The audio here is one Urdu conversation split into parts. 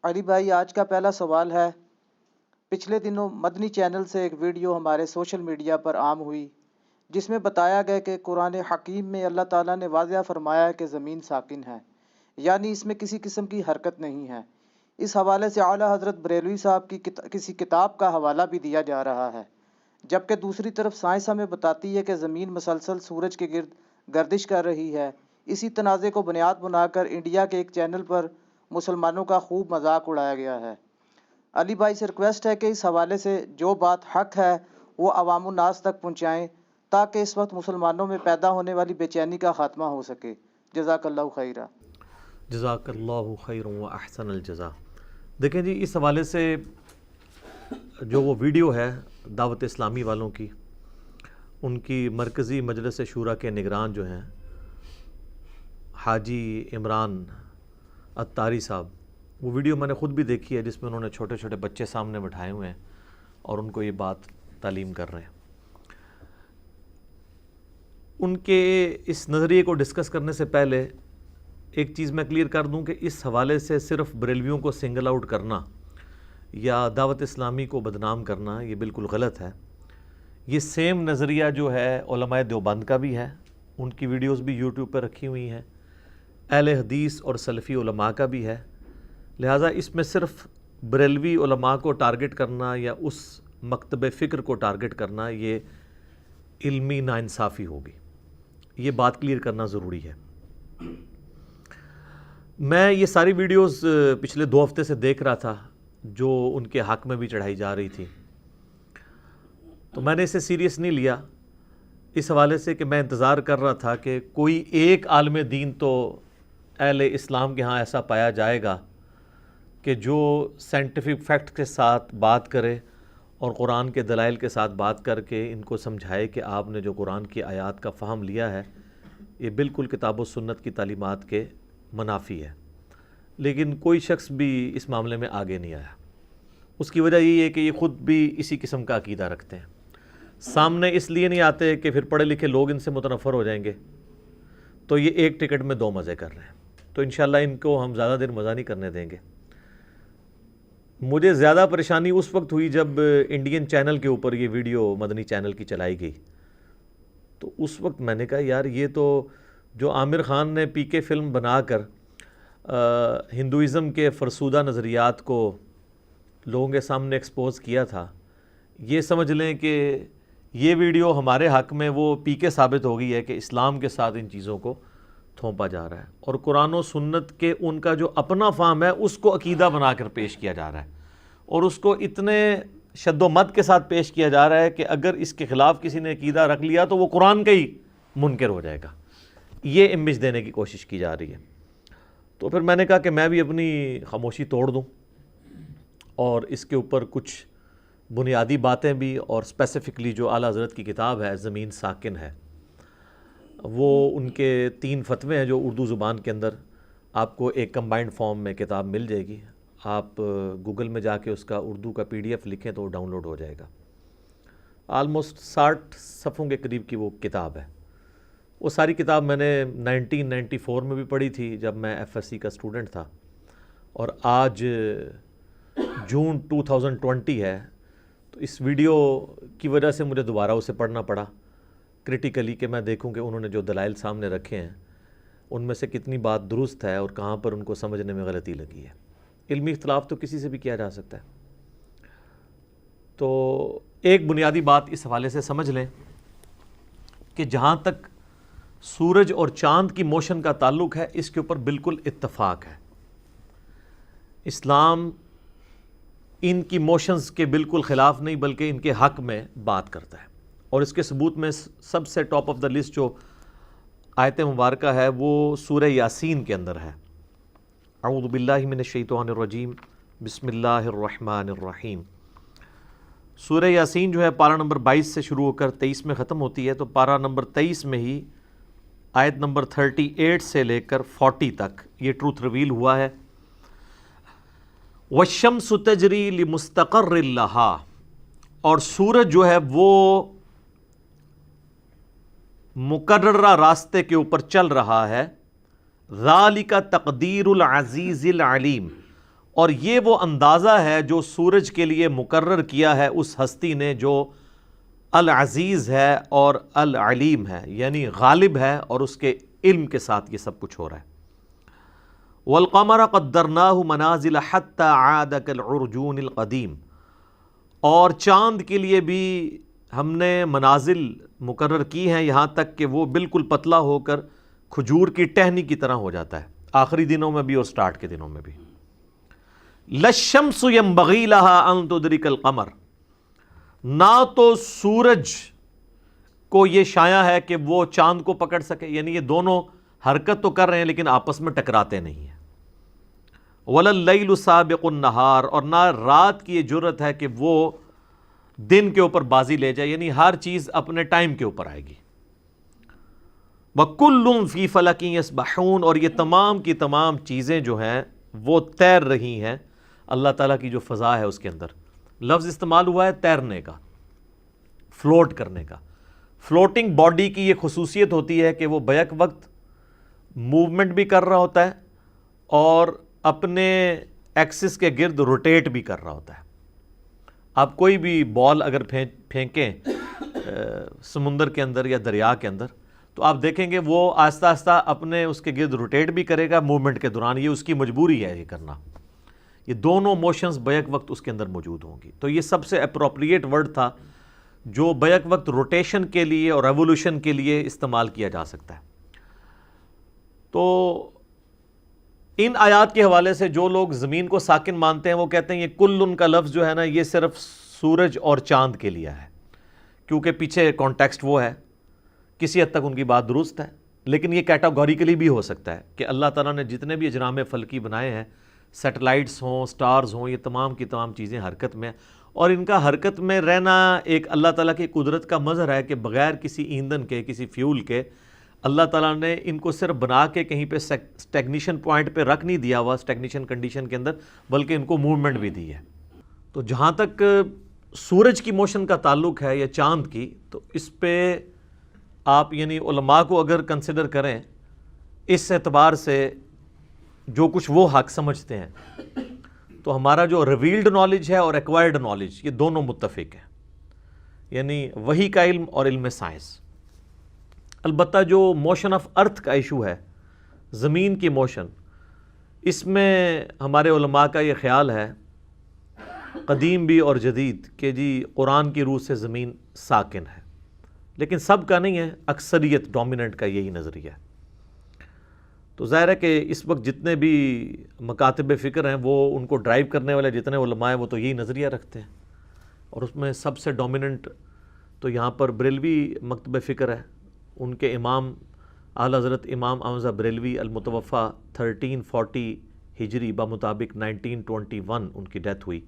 علی بھائی، آج کا پہلا سوال ہے۔ پچھلے دنوں مدنی چینل سے ایک ویڈیو ہمارے سوشل میڈیا پر عام ہوئی جس میں بتایا گیا کہ قرآن حکیم میں اللہ تعالیٰ نے واضح فرمایا ہے کہ زمین ساکن ہے، یعنی اس میں کسی قسم کی حرکت نہیں ہے۔ اس حوالے سے اعلیٰ حضرت بریلوی صاحب کی کسی کتاب کا حوالہ بھی دیا جا رہا ہے، جبکہ دوسری طرف سائنس ہمیں بتاتی ہے کہ زمین مسلسل سورج کے گرد گردش کر رہی ہے۔ اسی تنازع کو بنیاد بنا کر انڈیا کے ایک چینل پر مسلمانوں کا خوب مذاق اڑایا گیا ہے۔ علی بھائی سے ریکویسٹ ہے کہ اس حوالے سے جو بات حق ہے وہ عوام الناس تک پہنچائیں تاکہ اس وقت مسلمانوں میں پیدا ہونے والی بے چینی کا خاتمہ ہو سکے۔ جزاک اللہ خیرہ۔ جزاک اللہ خیر و احسن الجزا۔ دیکھیں جی، اس حوالے سے جو وہ ویڈیو ہے دعوت اسلامی والوں کی، ان کی مرکزی مجلس شورا کے نگران جو ہیں حاجی عمران اتاری صاحب، وہ ویڈیو میں نے خود بھی دیکھی ہے جس میں انہوں نے چھوٹے چھوٹے بچے سامنے بٹھائے ہوئے ہیں اور ان کو یہ بات تعلیم کر رہے ہیں۔ ان کے اس نظریے کو ڈسکس کرنے سے پہلے ایک چیز میں کلیئر کر دوں کہ اس حوالے سے صرف بریلویوں کو سنگل آؤٹ کرنا یا دعوت اسلامی کو بدنام کرنا یہ بالکل غلط ہے۔ یہ سیم نظریہ جو ہے علماء دیوبند کا بھی ہے، ان کی ویڈیوز بھی یوٹیوب پہ رکھی ہوئی ہیں، اہل حدیث اور سلفی علماء کا بھی ہے۔ لہٰذا اس میں صرف بریلوی علماء کو ٹارگٹ کرنا یا اس مکتب فکر کو ٹارگٹ کرنا یہ علمی ناانصافی ہوگی۔ یہ بات کلیئر کرنا ضروری ہے۔ میں یہ ساری ویڈیوز پچھلے 2 ہفتے سے دیکھ رہا تھا جو ان کے حق میں بھی چڑھائی جا رہی تھی، تو میں نے اسے سیریس نہیں لیا اس حوالے سے کہ میں انتظار کر رہا تھا کہ کوئی ایک عالم دین تو اہل اسلام کے ہاں ایسا پایا جائے گا کہ جو سائنٹیفک فیکٹ کے ساتھ بات کرے اور قرآن کے دلائل کے ساتھ بات کر کے ان کو سمجھائے کہ آپ نے جو قرآن کی آیات کا فہم لیا ہے یہ بالکل کتاب و سنت کی تعلیمات کے منافی ہے۔ لیکن کوئی شخص بھی اس معاملے میں آگے نہیں آیا۔ اس کی وجہ یہ ہے کہ یہ خود بھی اسی قسم کا عقیدہ رکھتے ہیں۔ سامنے اس لیے نہیں آتے کہ پھر پڑھے لکھے لوگ ان سے متنفر ہو جائیں گے، تو یہ ایک ٹکٹ میں 2 مزے کر رہے ہیں، تو انشاءاللہ ان کو ہم زیادہ دیر مزہ نہیں کرنے دیں گے۔ مجھے زیادہ پریشانی اس وقت ہوئی جب انڈین چینل کے اوپر یہ ویڈیو مدنی چینل کی چلائی گئی، تو اس وقت میں نے کہا یار یہ تو جو عامر خان نے پی کے فلم بنا کر ہندوازم کے فرسودہ نظریات کو لوگوں کے سامنے ایکسپوز کیا تھا، یہ سمجھ لیں کہ یہ ویڈیو ہمارے حق میں وہ پی کے ثابت ہو گئی ہے کہ اسلام کے ساتھ ان چیزوں کو تھوپا جا رہا ہے اور قرآن و سنت کے ان کا جو اپنا فہم ہے اس کو عقیدہ بنا کر پیش کیا جا رہا ہے اور اس کو اتنے شد و مد کے ساتھ پیش کیا جا رہا ہے کہ اگر اس کے خلاف کسی نے عقیدہ رکھ لیا تو وہ قرآن کا ہی منکر ہو جائے گا۔ یہ امیج دینے کی کوشش کی جا رہی ہے۔ تو پھر میں نے کہا کہ میں بھی اپنی خاموشی توڑ دوں اور اس کے اوپر کچھ بنیادی باتیں بھی، اور اسپیسیفکلی جو اعلیٰ حضرت کی کتاب ہے زمین ساکن ہے، وہ ان کے 3 فتوے ہیں جو اردو زبان کے اندر آپ کو ایک کمبائنڈ فارم میں کتاب مل جائے گی۔ آپ گوگل میں جا کے اس کا اردو کا PDF لکھیں تو وہ ڈاؤن لوڈ ہو جائے گا۔ آلموسٹ 60 صفحوں کے قریب کی وہ کتاب ہے۔ وہ ساری کتاب میں نے 1994 میں بھی پڑھی تھی جب میں FSC کا اسٹوڈنٹ تھا، اور آج جون 2020 ہے، تو اس ویڈیو کی وجہ سے مجھے دوبارہ اسے پڑھنا پڑا کرٹیکلی کہ میں دیکھوں کہ انہوں نے جو دلائل سامنے رکھے ہیں ان میں سے کتنی بات درست ہے اور کہاں پر ان کو سمجھنے میں غلطی لگی ہے۔ علمی اختلاف تو کسی سے بھی کیا جا سکتا ہے۔ تو ایک بنیادی بات اس حوالے سے سمجھ لیں کہ جہاں تک سورج اور چاند کی موشن کا تعلق ہے اس کے اوپر بالکل اتفاق ہے۔ اسلام ان کی موشنز کے بالکل خلاف نہیں بلکہ ان کے حق میں بات کرتا ہے، اور اس کے ثبوت میں سب سے ٹاپ آف دا لسٹ جو آیت مبارکہ ہے وہ سورہ یاسین کے اندر ہے۔ اعوذ باللہ من الشیطان الرجیم، بسم اللہ الرحمن الرحیم۔ سورہ یاسین جو ہے پارہ نمبر 22 سے شروع ہو کر 23 میں ختم ہوتی ہے، تو پارہ نمبر 23 میں ہی آیت نمبر 38 سے لے کر 40 تک یہ ٹروتھ ریویل ہوا ہے۔ وَالشَّمْسُ تَجْرِي لِمُسْتَقَرٍّ لَهَا، اور سورج جو ہے وہ مقررہ راستے کے اوپر چل رہا ہے۔ ذَلِكَ تَقْدِيرُ الْعَزِيزِ الْعَلِيمِ، اور یہ وہ اندازہ ہے جو سورج کے لیے مقرر کیا ہے اس ہستی نے جو العزیز ہے اور العلیم ہے، یعنی غالب ہے اور اس کے علم کے ساتھ یہ سب کچھ ہو رہا ہے۔ وَالْقَمَرَ قَدَّرْنَاهُ مَنَازِلَ حَتَّى عَادَ كَالْعُرْجُونِ الْقَدِيمِ، اور چاند کے لیے بھی ہم نے منازل مقرر کی ہیں یہاں تک کہ وہ بالکل پتلا ہو کر کھجور کی ٹہنی کی طرح ہو جاتا ہے، آخری دنوں میں بھی اور سٹارٹ کے دنوں میں بھی۔ لَلشَّمْسُ يَنبَغِي لَهَا أَن تُدْرِكَ الْقَمَرَ، نہ تو سورج کو یہ شایع ہے کہ وہ چاند کو پکڑ سکے، یعنی یہ دونوں حرکت تو کر رہے ہیں لیکن آپس میں ٹکراتے نہیں ہیں۔ وَلَا اللَّيْلُ سَابِقُ النَّهَارِ، اور نہ رات کی یہ جرت ہے کہ وہ دن کے اوپر بازی لے جائے، یعنی ہر چیز اپنے ٹائم کے اوپر آئے گی۔ وَكُلٌّ فِي فَلَكٍ يَسْبَحُونَ، اور یہ تمام کی تمام چیزیں جو ہیں وہ تیر رہی ہیں اللہ تعالیٰ کی جو فضا ہے اس کے اندر۔ لفظ استعمال ہوا ہے تیرنے کا، فلوٹ کرنے کا۔ فلوٹنگ باڈی کی یہ خصوصیت ہوتی ہے کہ وہ بیک وقت موومنٹ بھی کر رہا ہوتا ہے اور اپنے ایکسس کے گرد روٹیٹ بھی کر رہا ہوتا ہے۔ آپ کوئی بھی بال اگر پھینکیں سمندر کے اندر یا دریا کے اندر تو آپ دیکھیں گے وہ آہستہ آہستہ اپنے اس کے گرد روٹیٹ بھی کرے گا موومنٹ کے دوران، یہ اس کی مجبوری ہے یہ کرنا۔ یہ دونوں موشنز بیک وقت اس کے اندر موجود ہوں گی، تو یہ سب سے اپروپریٹ ورڈ تھا جو بیک وقت روٹیشن کے لیے اور ریولوشن کے لیے استعمال کیا جا سکتا ہے۔ تو ان آیات کے حوالے سے جو لوگ زمین کو ساکن مانتے ہیں وہ کہتے ہیں یہ کل کا لفظ جو ہے نا یہ صرف سورج اور چاند کے لیے ہے، کیونکہ پیچھے کانٹیکسٹ وہ ہے۔ کسی حد تک ان کی بات درست ہے، لیکن یہ کیٹاگوریکلی بھی ہو سکتا ہے کہ اللہ تعالیٰ نے جتنے بھی اجرام فلکی بنائے ہیں، سیٹلائٹس ہوں، سٹارز ہوں، یہ تمام کی تمام چیزیں حرکت میں، اور ان کا حرکت میں رہنا ایک اللہ تعالیٰ کی قدرت کا مظہر ہے کہ بغیر کسی ایندھن کے، کسی فیول کے اللہ تعالیٰ نے ان کو صرف بنا کے کہیں پہ اسٹیگنیشن پوائنٹ پہ رکھ نہیں دیا ہوا اسٹیگنیشن کنڈیشن کے اندر، بلکہ ان کو موومنٹ بھی دی ہے۔ تو جہاں تک سورج کی موشن کا تعلق ہے یا چاند کی، تو اس پہ آپ یعنی علماء کو اگر کنسیڈر کریں اس اعتبار سے جو کچھ وہ حق سمجھتے ہیں، تو ہمارا جو ریویلڈ نالج ہے اور ایکوائرڈ نالج یہ دونوں متفق ہیں، یعنی وحی کا علم اور علم سائنس۔ البتہ جو موشن آف ارتھ کا ایشو ہے، زمین کی موشن، اس میں ہمارے علماء کا یہ خیال ہے قدیم بھی اور جدید کہ جی قرآن کی روح سے زمین ساکن ہے، لیکن سب کا نہیں ہے، اکثریت ڈومیننٹ کا یہی نظریہ ہے۔ تو ظاہر ہے کہ اس وقت جتنے بھی مکاتب فکر ہیں وہ ان کو ڈرائیو کرنے والے جتنے علماء ہیں وہ تو یہی نظریہ رکھتے ہیں، اور اس میں سب سے ڈومیننٹ تو یہاں پر بریلوی مکتب فکر ہے۔ ان کے امام اعلیٰ حضرت امام احمد بریلوی المتوفیٰ 1340 ہجری بمطابق 1921 ان کی ڈیتھ ہوئی،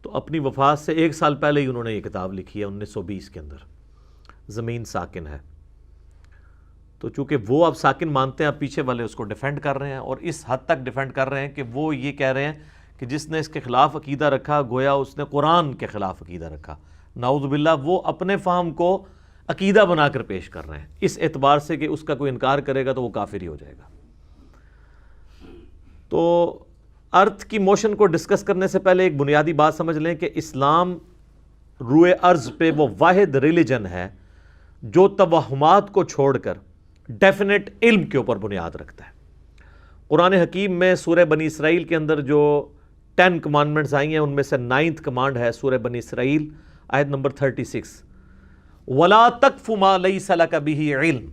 تو اپنی وفات سے 1 سال پہلے ہی انہوں نے یہ کتاب لکھی ہے 1920 کے اندر، زمین ساکن ہے۔ تو چونکہ وہ اب ساکن مانتے ہیں، اب پیچھے والے اس کو ڈیفینڈ کر رہے ہیں، اور اس حد تک ڈیفینڈ کر رہے ہیں کہ وہ یہ کہہ رہے ہیں کہ جس نے اس کے خلاف عقیدہ رکھا گویا اس نے قرآن کے خلاف عقیدہ رکھا، نعوذ باللہ، وہ اپنے فہم کو عقیدہ بنا کر پیش کر رہے ہیں، اس اعتبار سے کہ اس کا کوئی انکار کرے گا تو وہ کافر ہی ہو جائے گا۔ تو ارتھ کی موشن کو ڈسکس کرنے سے پہلے ایک بنیادی بات سمجھ لیں کہ اسلام روئے ارض پہ وہ واحد ریلیجن ہے جو توہمات کو چھوڑ کر ڈیفینیٹ علم کے اوپر بنیاد رکھتا ہے۔ قرآن حکیم میں سورہ بنی اسرائیل کے اندر جو 10 کمانڈمنٹس آئی ہیں ان میں سے 9th کمانڈ ہے سورہ بنی اسرائیل آیت نمبر 36، وَلَا تَقْفُ مَا لَيْسَ لَكَ بِهِ عِلْمٌ،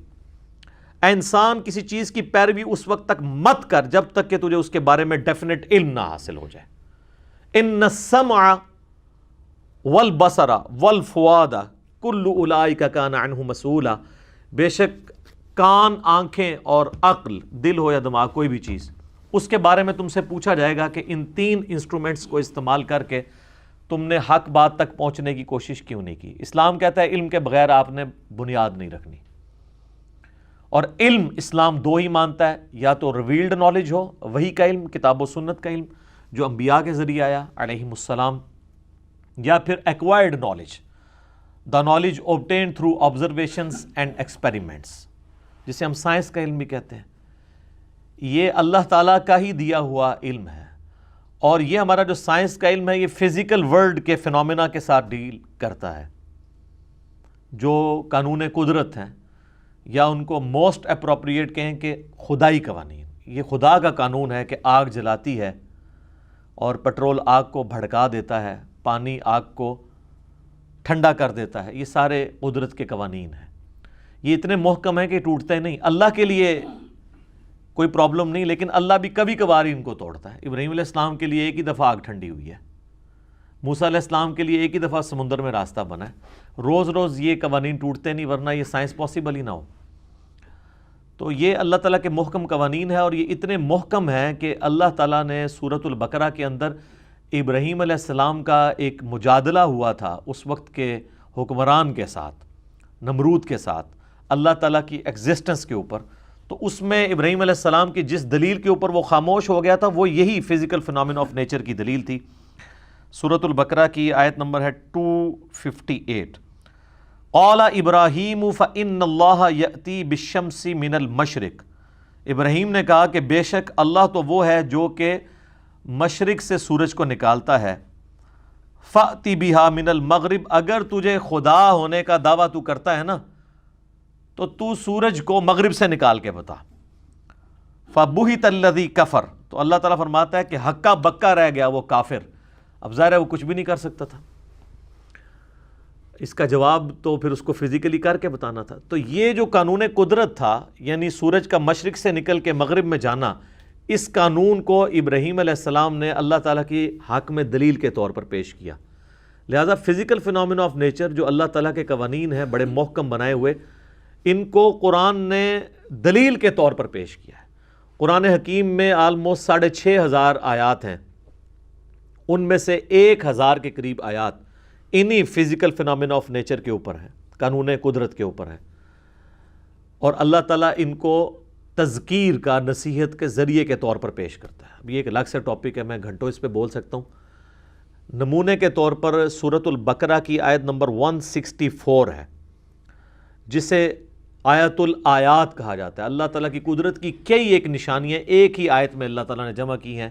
اے انسان کسی چیز کی پیروی اس وقت تک مت کر جب تک کہ تجھے اس کے بارے میں ڈیفینیٹ علم نہ حاصل ہو جائے۔ إِنَّ السَّمْعَ وَالْبَصَرَ وَالْفُؤَادَ كُلُّ أُولَئِكَ كَانَ عَنْهُ مَسْئُولًا، بے شک کان، آنکھیں اور عقل، دل ہو یا دماغ کوئی بھی چیز، اس کے بارے میں تم سے پوچھا جائے گا کہ ان 3 انسٹرومنٹس کو استعمال کر کے تم نے حق بات تک پہنچنے کی کوشش کیوں نہیں کی۔ اسلام کہتا ہے علم کے بغیر آپ نے بنیاد نہیں رکھنی، اور علم اسلام 2 ہی مانتا ہے، یا تو ریویلڈ نالج ہو، وحی کا علم، کتاب و سنت کا علم جو انبیاء کے ذریعے آیا علیہم السلام، یا پھر acquired knowledge, the knowledge obtained through observations and experiments، جسے ہم سائنس کا علم بھی کہتے ہیں۔ یہ اللہ تعالیٰ کا ہی دیا ہوا علم ہے، اور یہ ہمارا جو سائنس کا علم ہے یہ فزیکل ورلڈ کے فینومینا کے ساتھ ڈیل کرتا ہے. جو قانون قدرت ہیں یا ان کو موسٹ اپروپریٹ کہیں کہ خدائی قوانین، یہ خدا کا قانون ہے کہ آگ جلاتی ہے اور پٹرول آگ کو بھڑکا دیتا ہے، پانی آگ کو ٹھنڈا کر دیتا ہے. یہ سارے قدرت کے قوانین ہیں. یہ اتنے محکم ہیں کہ ٹوٹتے نہیں. اللہ کے لیے کوئی پرابلم نہیں، لیکن اللہ بھی کبھی کبھار ان کو توڑتا ہے. ابراہیم علیہ السلام کے لیے ایک ہی دفعہ آگ ٹھنڈی ہوئی ہے، موسیٰ علیہ السلام کے لیے ایک ہی دفعہ سمندر میں راستہ بنا ہے. روز روز یہ قوانین ٹوٹتے نہیں، ورنہ یہ سائنس پاسبل ہی نہ ہو. تو یہ اللہ تعالیٰ کے محکم قوانین ہے، اور یہ اتنے محکم ہیں کہ اللہ تعالیٰ نے سورۃ البقرہ کے اندر ابراہیم علیہ السلام کا ایک مجادلہ ہوا تھا اس وقت کے حکمران کے ساتھ، نمرود کے ساتھ، اللہ تعالیٰ کی ایگزسٹنس کے اوپر. تو اس میں ابراہیم علیہ السلام کی جس دلیل کے اوپر وہ خاموش ہو گیا تھا وہ یہی فزیکل فینومین آف نیچر کی دلیل تھی. سورۃ البقرہ کی آیت نمبر ہے 258. قال ابراہیم فإن اللہ یأتی بالشمس من المشرق. ابراہیم نے کہا کہ بے شک اللہ تو وہ ہے جو کہ مشرق سے سورج کو نکالتا ہے. فأتی بہا من المغرب. اگر تجھے خدا ہونے کا دعویٰ تو کرتا ہے نا تو تو سورج کو مغرب سے نکال کے بتا. فبہت الذی کفر. تو اللہ تعالیٰ فرماتا ہے کہ ہکا بکا رہ گیا وہ کافر. اب ظاہر ہے وہ کچھ بھی نہیں کر سکتا تھا. اس کا جواب تو پھر اس کو فزیکلی کر کے بتانا تھا. تو یہ جو قانون قدرت تھا، یعنی سورج کا مشرق سے نکل کے مغرب میں جانا، اس قانون کو ابراہیم علیہ السلام نے اللہ تعالیٰ کی حق میں دلیل کے طور پر پیش کیا. لہذا فزیکل فینومینا آف نیچر جو اللہ تعالیٰ کے قوانین ہیں بڑے محکم بنائے ہوئے، ان کو قرآن نے دلیل کے طور پر پیش کیا ہے. قرآن حکیم میں آلموسٹ 6,500 آیات ہیں، ان میں سے 1,000 کے قریب آیات انہی فزیکل فینومینا آف نیچر کے اوپر ہے، قانون قدرت کے اوپر ہے. اور اللہ تعالیٰ ان کو تذکیر کا، نصیحت کے ذریعے کے طور پر پیش کرتا ہے. اب یہ ایک الگ سے ٹاپک ہے، میں گھنٹوں اس پہ بول سکتا ہوں. نمونے کے طور پر سورۃ البقرہ کی آیت نمبر 164 ہے، جسے آیت الآیات کہا جاتا ہے. اللہ تعالیٰ کی قدرت کی کئی ایک نشانیاں ایک ہی آیت میں اللہ تعالیٰ نے جمع کی ہیں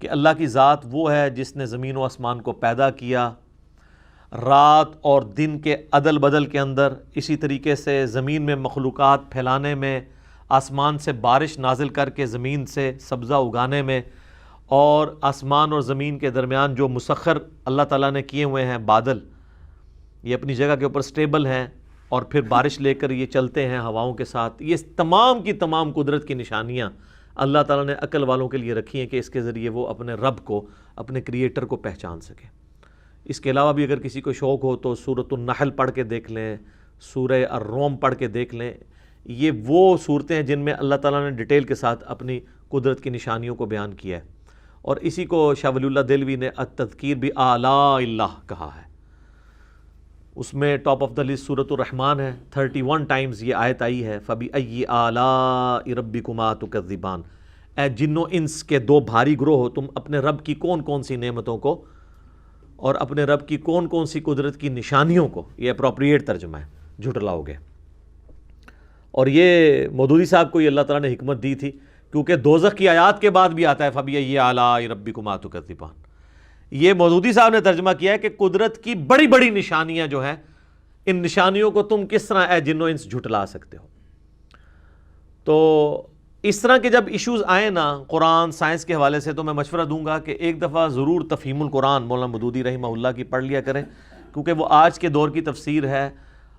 کہ اللہ کی ذات وہ ہے جس نے زمین و آسمان کو پیدا کیا رات اور دن کے عدل بدل کے اندر. اسی طریقے سے زمین میں مخلوقات پھیلانے میں، آسمان سے بارش نازل کر کے زمین سے سبزہ اگانے میں، اور آسمان اور زمین کے درمیان جو مسخر اللہ تعالیٰ نے کیے ہوئے ہیں بادل، یہ اپنی جگہ کے اوپر سٹیبل ہیں اور پھر بارش لے کر یہ چلتے ہیں ہواؤں کے ساتھ. یہ تمام کی تمام قدرت کی نشانیاں اللہ تعالیٰ نے عقل والوں کے لیے رکھی ہیں کہ اس کے ذریعے وہ اپنے رب کو، اپنے کریٹر کو پہچان سکیں. اس کے علاوہ بھی اگر کسی کو شوق ہو تو سورۃ النحل پڑھ کے دیکھ لیں، سورہ الروم پڑھ کے دیکھ لیں. یہ وہ صورتیں ہیں جن میں اللہ تعالیٰ نے ڈیٹیل کے ساتھ اپنی قدرت کی نشانیوں کو بیان کیا ہے. اور اسی کو شاہ ولی اللہ دہلوی نے التذکیر بآلاء اللہ کہا ہے. اس میں ٹاپ آف دا لسٹ سورۃ الرحمن ہے، 31 ٹائمز یہ آیت آئی ہے. فَبِأَيِّ آلَاءِ رَبِّكُمَا تُكَذِّبَانِ. اے جن و انس کے دو بھاری گروہ ہو، تم اپنے رب کی کون کون سی نعمتوں کو اور اپنے رب کی کون کون سی قدرت کی نشانیوں کو، یہ اپروپریٹ ترجمہ ہے، جھٹلاؤ گے. اور یہ مودودی صاحب کو یہ اللہ تعالیٰ نے حکمت دی تھی، کیونکہ دوزخ کی آیات کے بعد بھی آتا ہے فَبِأَيِّ آلَاءِ رَبِّكُمَا تُكَذِّبَانِ. یہ مودودی صاحب نے ترجمہ کیا ہے کہ قدرت کی بڑی بڑی نشانیاں جو ہیں، ان نشانیوں کو تم کس طرح اے جن و انس جھٹلا سکتے ہو. تو اس طرح کے جب ایشوز آئیں نا قرآن سائنس کے حوالے سے، تو میں مشورہ دوں گا کہ ایک دفعہ ضرور تفہیم القرآن مولانا مودودی رحمہ اللہ کی پڑھ لیا کریں، کیونکہ وہ آج کے دور کی تفسیر ہے.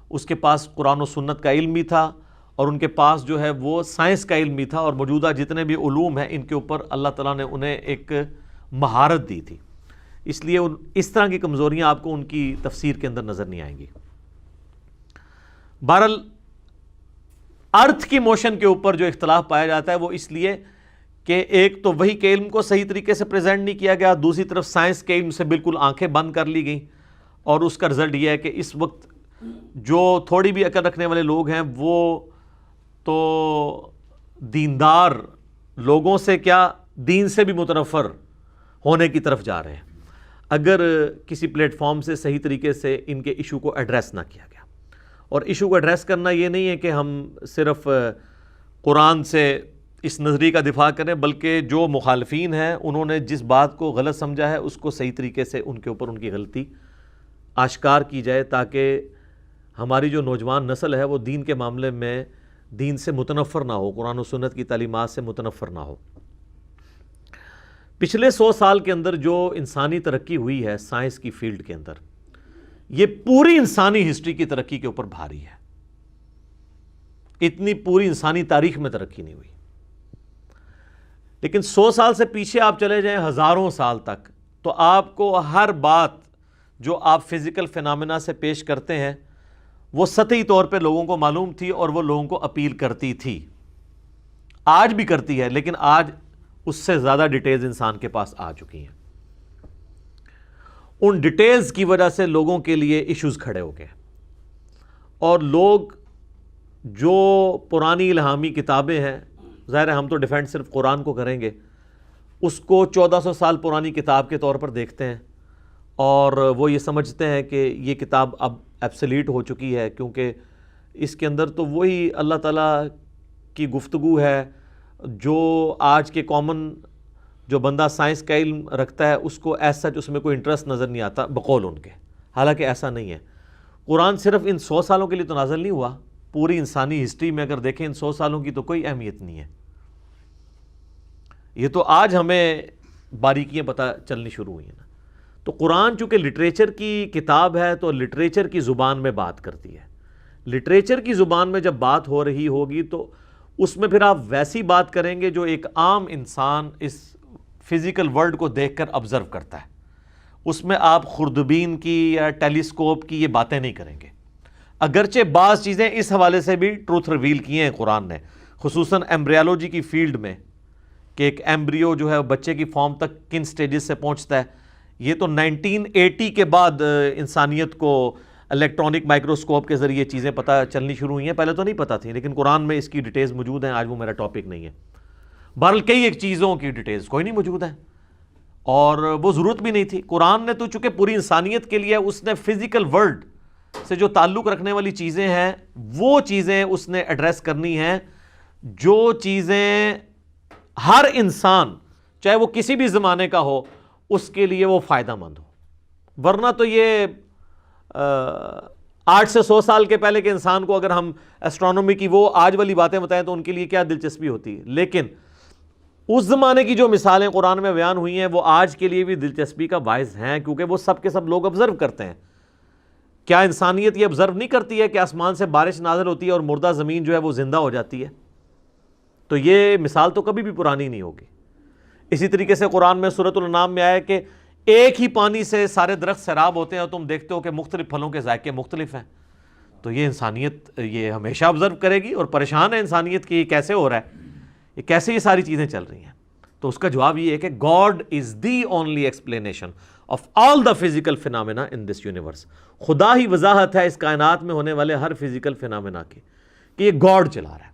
اس کے پاس قرآن و سنت کا علم بھی تھا، اور ان کے پاس جو ہے وہ سائنس کا علم بھی تھا، اور موجودہ جتنے بھی علوم ہیں ان کے اوپر اللہ تعالیٰ نے انہیں ایک مہارت دی تھی. اس لیے اس طرح کی کمزوریاں آپ کو ان کی تفسیر کے اندر نظر نہیں آئیں گی. بہرحال ارتھ کی موشن کے اوپر جو اختلاف پایا جاتا ہے وہ اس لیے کہ ایک تو وحی کے علم کو صحیح طریقے سے پریزنٹ نہیں کیا گیا، دوسری طرف سائنس کے علم سے بالکل آنکھیں بند کر لی گئیں. اور اس کا رزلٹ یہ ہے کہ اس وقت جو تھوڑی بھی عقل رکھنے والے لوگ ہیں وہ تو دیندار لوگوں سے کیا، دین سے بھی متنفر ہونے کی طرف جا رہے ہیں اگر کسی پلیٹ فارم سے صحیح طریقے سے ان کے ایشو کو ایڈریس نہ کیا گیا. اور ایشو کو ایڈریس کرنا یہ نہیں ہے کہ ہم صرف قرآن سے اس نظریے کا دفاع کریں، بلکہ جو مخالفین ہیں انہوں نے جس بات کو غلط سمجھا ہے اس کو صحیح طریقے سے ان کے اوپر ان کی غلطی آشکار کی جائے، تاکہ ہماری جو نوجوان نسل ہے وہ دین کے معاملے میں دین سے متنفر نہ ہو، قرآن و سنت کی تعلیمات سے متنفر نہ ہو۔ پچھلے 100 سال کے اندر جو انسانی ترقی ہوئی ہے سائنس کی فیلڈ کے اندر، یہ پوری انسانی ہسٹری کی ترقی کے اوپر بھاری ہے۔ اتنی پوری انسانی تاریخ میں ترقی نہیں ہوئی۔ لیکن 100 سال سے پیچھے آپ چلے جائیں، ہزاروں سال تک، تو آپ کو ہر بات جو آپ فزیکل فینامنا سے پیش کرتے ہیں وہ سطحی طور پہ لوگوں کو معلوم تھی اور وہ لوگوں کو اپیل کرتی تھی، آج بھی کرتی ہے، لیکن آج اس سے زیادہ ڈیٹیلز انسان کے پاس آ چکی ہیں۔ ان ڈیٹیلز کی وجہ سے لوگوں کے لیے ایشوز کھڑے ہو گئے، اور لوگ جو پرانی الہامی کتابیں ہیں، ظاہر ہے ہم تو ڈیفینڈ صرف قرآن کو کریں گے، اس کو 1400 سال پرانی کتاب کے طور پر دیکھتے ہیں، اور وہ یہ سمجھتے ہیں کہ یہ کتاب اب ایبسلیٹ ہو چکی ہے، کیونکہ اس کے اندر تو وہی اللہ تعالیٰ کی گفتگو ہے جو آج کے کامن جو بندہ سائنس کا علم رکھتا ہے اس کو ایز سچ اس میں کوئی انٹرسٹ نظر نہیں آتا بقول ان کے، حالانکہ ایسا نہیں ہے۔ قرآن صرف ان 100 سالوں کے لیے تو نازل نہیں ہوا، پوری انسانی ہسٹری میں اگر دیکھیں ان 100 سالوں کی تو کوئی اہمیت نہیں ہے۔ یہ تو آج ہمیں باریکیاں پتہ چلنی شروع ہوئی ہیں نا۔ تو قرآن چونکہ لٹریچر کی کتاب ہے تو لٹریچر کی زبان میں بات کرتی ہے۔ لٹریچر کی زبان میں جب بات ہو رہی ہوگی تو اس میں پھر آپ ویسی بات کریں گے جو ایک عام انسان اس فزیکل ورلڈ کو دیکھ کر آبزرو کرتا ہے۔ اس میں آپ خوردبین کی یا ٹیلیسکوپ کی یہ باتیں نہیں کریں گے، اگرچہ بعض چیزیں اس حوالے سے بھی ٹروتھ ریویل کی ہیں قرآن نے، خصوصاً ایمبریالوجی کی فیلڈ میں، کہ ایک ایمبریو جو ہے بچے کی فارم تک کن سٹیجز سے پہنچتا ہے۔ یہ تو 1980 کے بعد انسانیت کو الیکٹرانک مائکروسکوپ کے ذریعے چیزیں پتہ چلنی شروع ہوئی ہیں، پہلے تو نہیں پتہ تھیں، لیکن قرآن میں اس کی ڈیٹیلز موجود ہیں۔ آج وہ میرا ٹاپک نہیں ہے، بہرحال کئی ایک چیزوں کی ڈیٹیلز کوئی نہیں موجود ہیں، اور وہ ضرورت بھی نہیں تھی۔ قرآن نے تو چونکہ پوری انسانیت کے لیے اس نے فزیکل ورلڈ سے جو تعلق رکھنے والی چیزیں ہیں وہ چیزیں اس نے ایڈریس کرنی ہیں، جو چیزیں ہر انسان چاہے وہ کسی بھی زمانے کا ہو اس کے لیے وہ فائدہ مند ہو۔ ورنہ تو یہ 8 سے 100 سال کے پہلے کے انسان کو اگر ہم ایسٹرونومی کی وہ آج والی باتیں بتائیں تو ان کے لیے کیا دلچسپی ہوتی ہے، لیکن اس زمانے کی جو مثالیں قرآن میں بیان ہوئی ہیں وہ آج کے لیے بھی دلچسپی کا باعث ہیں، کیونکہ وہ سب کے سب لوگ آبزرو کرتے ہیں۔ کیا انسانیت یہ آبزرو نہیں کرتی ہے کہ آسمان سے بارش نازل ہوتی ہے اور مردہ زمین جو ہے وہ زندہ ہو جاتی ہے؟ تو یہ مثال تو کبھی بھی پرانی نہیں ہوگی۔ اسی طریقے سے قرآن میں سورۃ الانعام میں آیا کہ ایک ہی پانی سے سارے درخت سیراب ہوتے ہیں اور تم دیکھتے ہو کہ مختلف پھلوں کے ذائقے مختلف ہیں۔ تو یہ انسانیت یہ ہمیشہ آبزرو کرے گی، اور پریشان ہے انسانیت کہ یہ کیسے ہو رہا ہے، یہ کیسے یہ ساری چیزیں چل رہی ہیں۔ تو اس کا جواب یہ ہے کہ God is the only explanation of all the physical phenomena in this universe. خدا ہی وضاحت ہے اس کائنات میں ہونے والے ہر فزیکل فینامنا کی، کہ یہ گاڈ چلا رہا ہے۔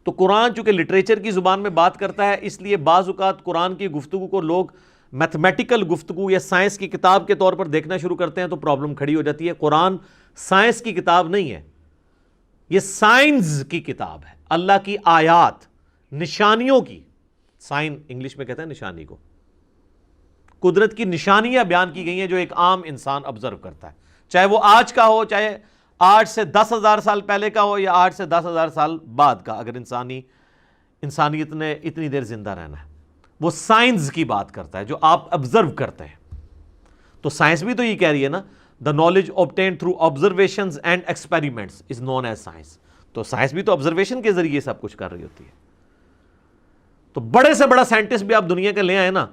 تو قرآن چونکہ لٹریچر کی زبان میں بات کرتا ہے، اس لیے بعض اوقات قرآن کی گفتگو کو لوگ میتھمیٹیکل گفتگو یا سائنس کی کتاب کے طور پر دیکھنا شروع کرتے ہیں تو پرابلم کھڑی ہو جاتی ہے۔ قرآن سائنس کی کتاب نہیں ہے، یہ سائنس کی کتاب ہے، اللہ کی آیات، نشانیوں کی، سائن انگلش میں کہتے ہیں نشانی کو، قدرت کی نشانیاں بیان کی گئی ہیں جو ایک عام انسان آبزرو کرتا ہے، چاہے وہ آج کا ہو، چاہے آج سے 10,000 سال پہلے کا ہو، یا آج سے 10,000 سال بعد کا، اگر انسانیت نے اتنی دیر زندہ رہنا ہے۔ وہ سائنس کی بات کرتا ہے جو آپ آبزرو کرتے ہیں۔ تو سائنس بھی تو یہ کہہ رہی ہے نا، the knowledge obtained through observations and experiments is known as science۔ تو سائنس بھی تو آبزرویشن کے ذریعے سب کچھ کر رہی ہوتی ہے۔ تو بڑے سے بڑا سائنٹسٹ بھی آپ دنیا کے لے آئے نا،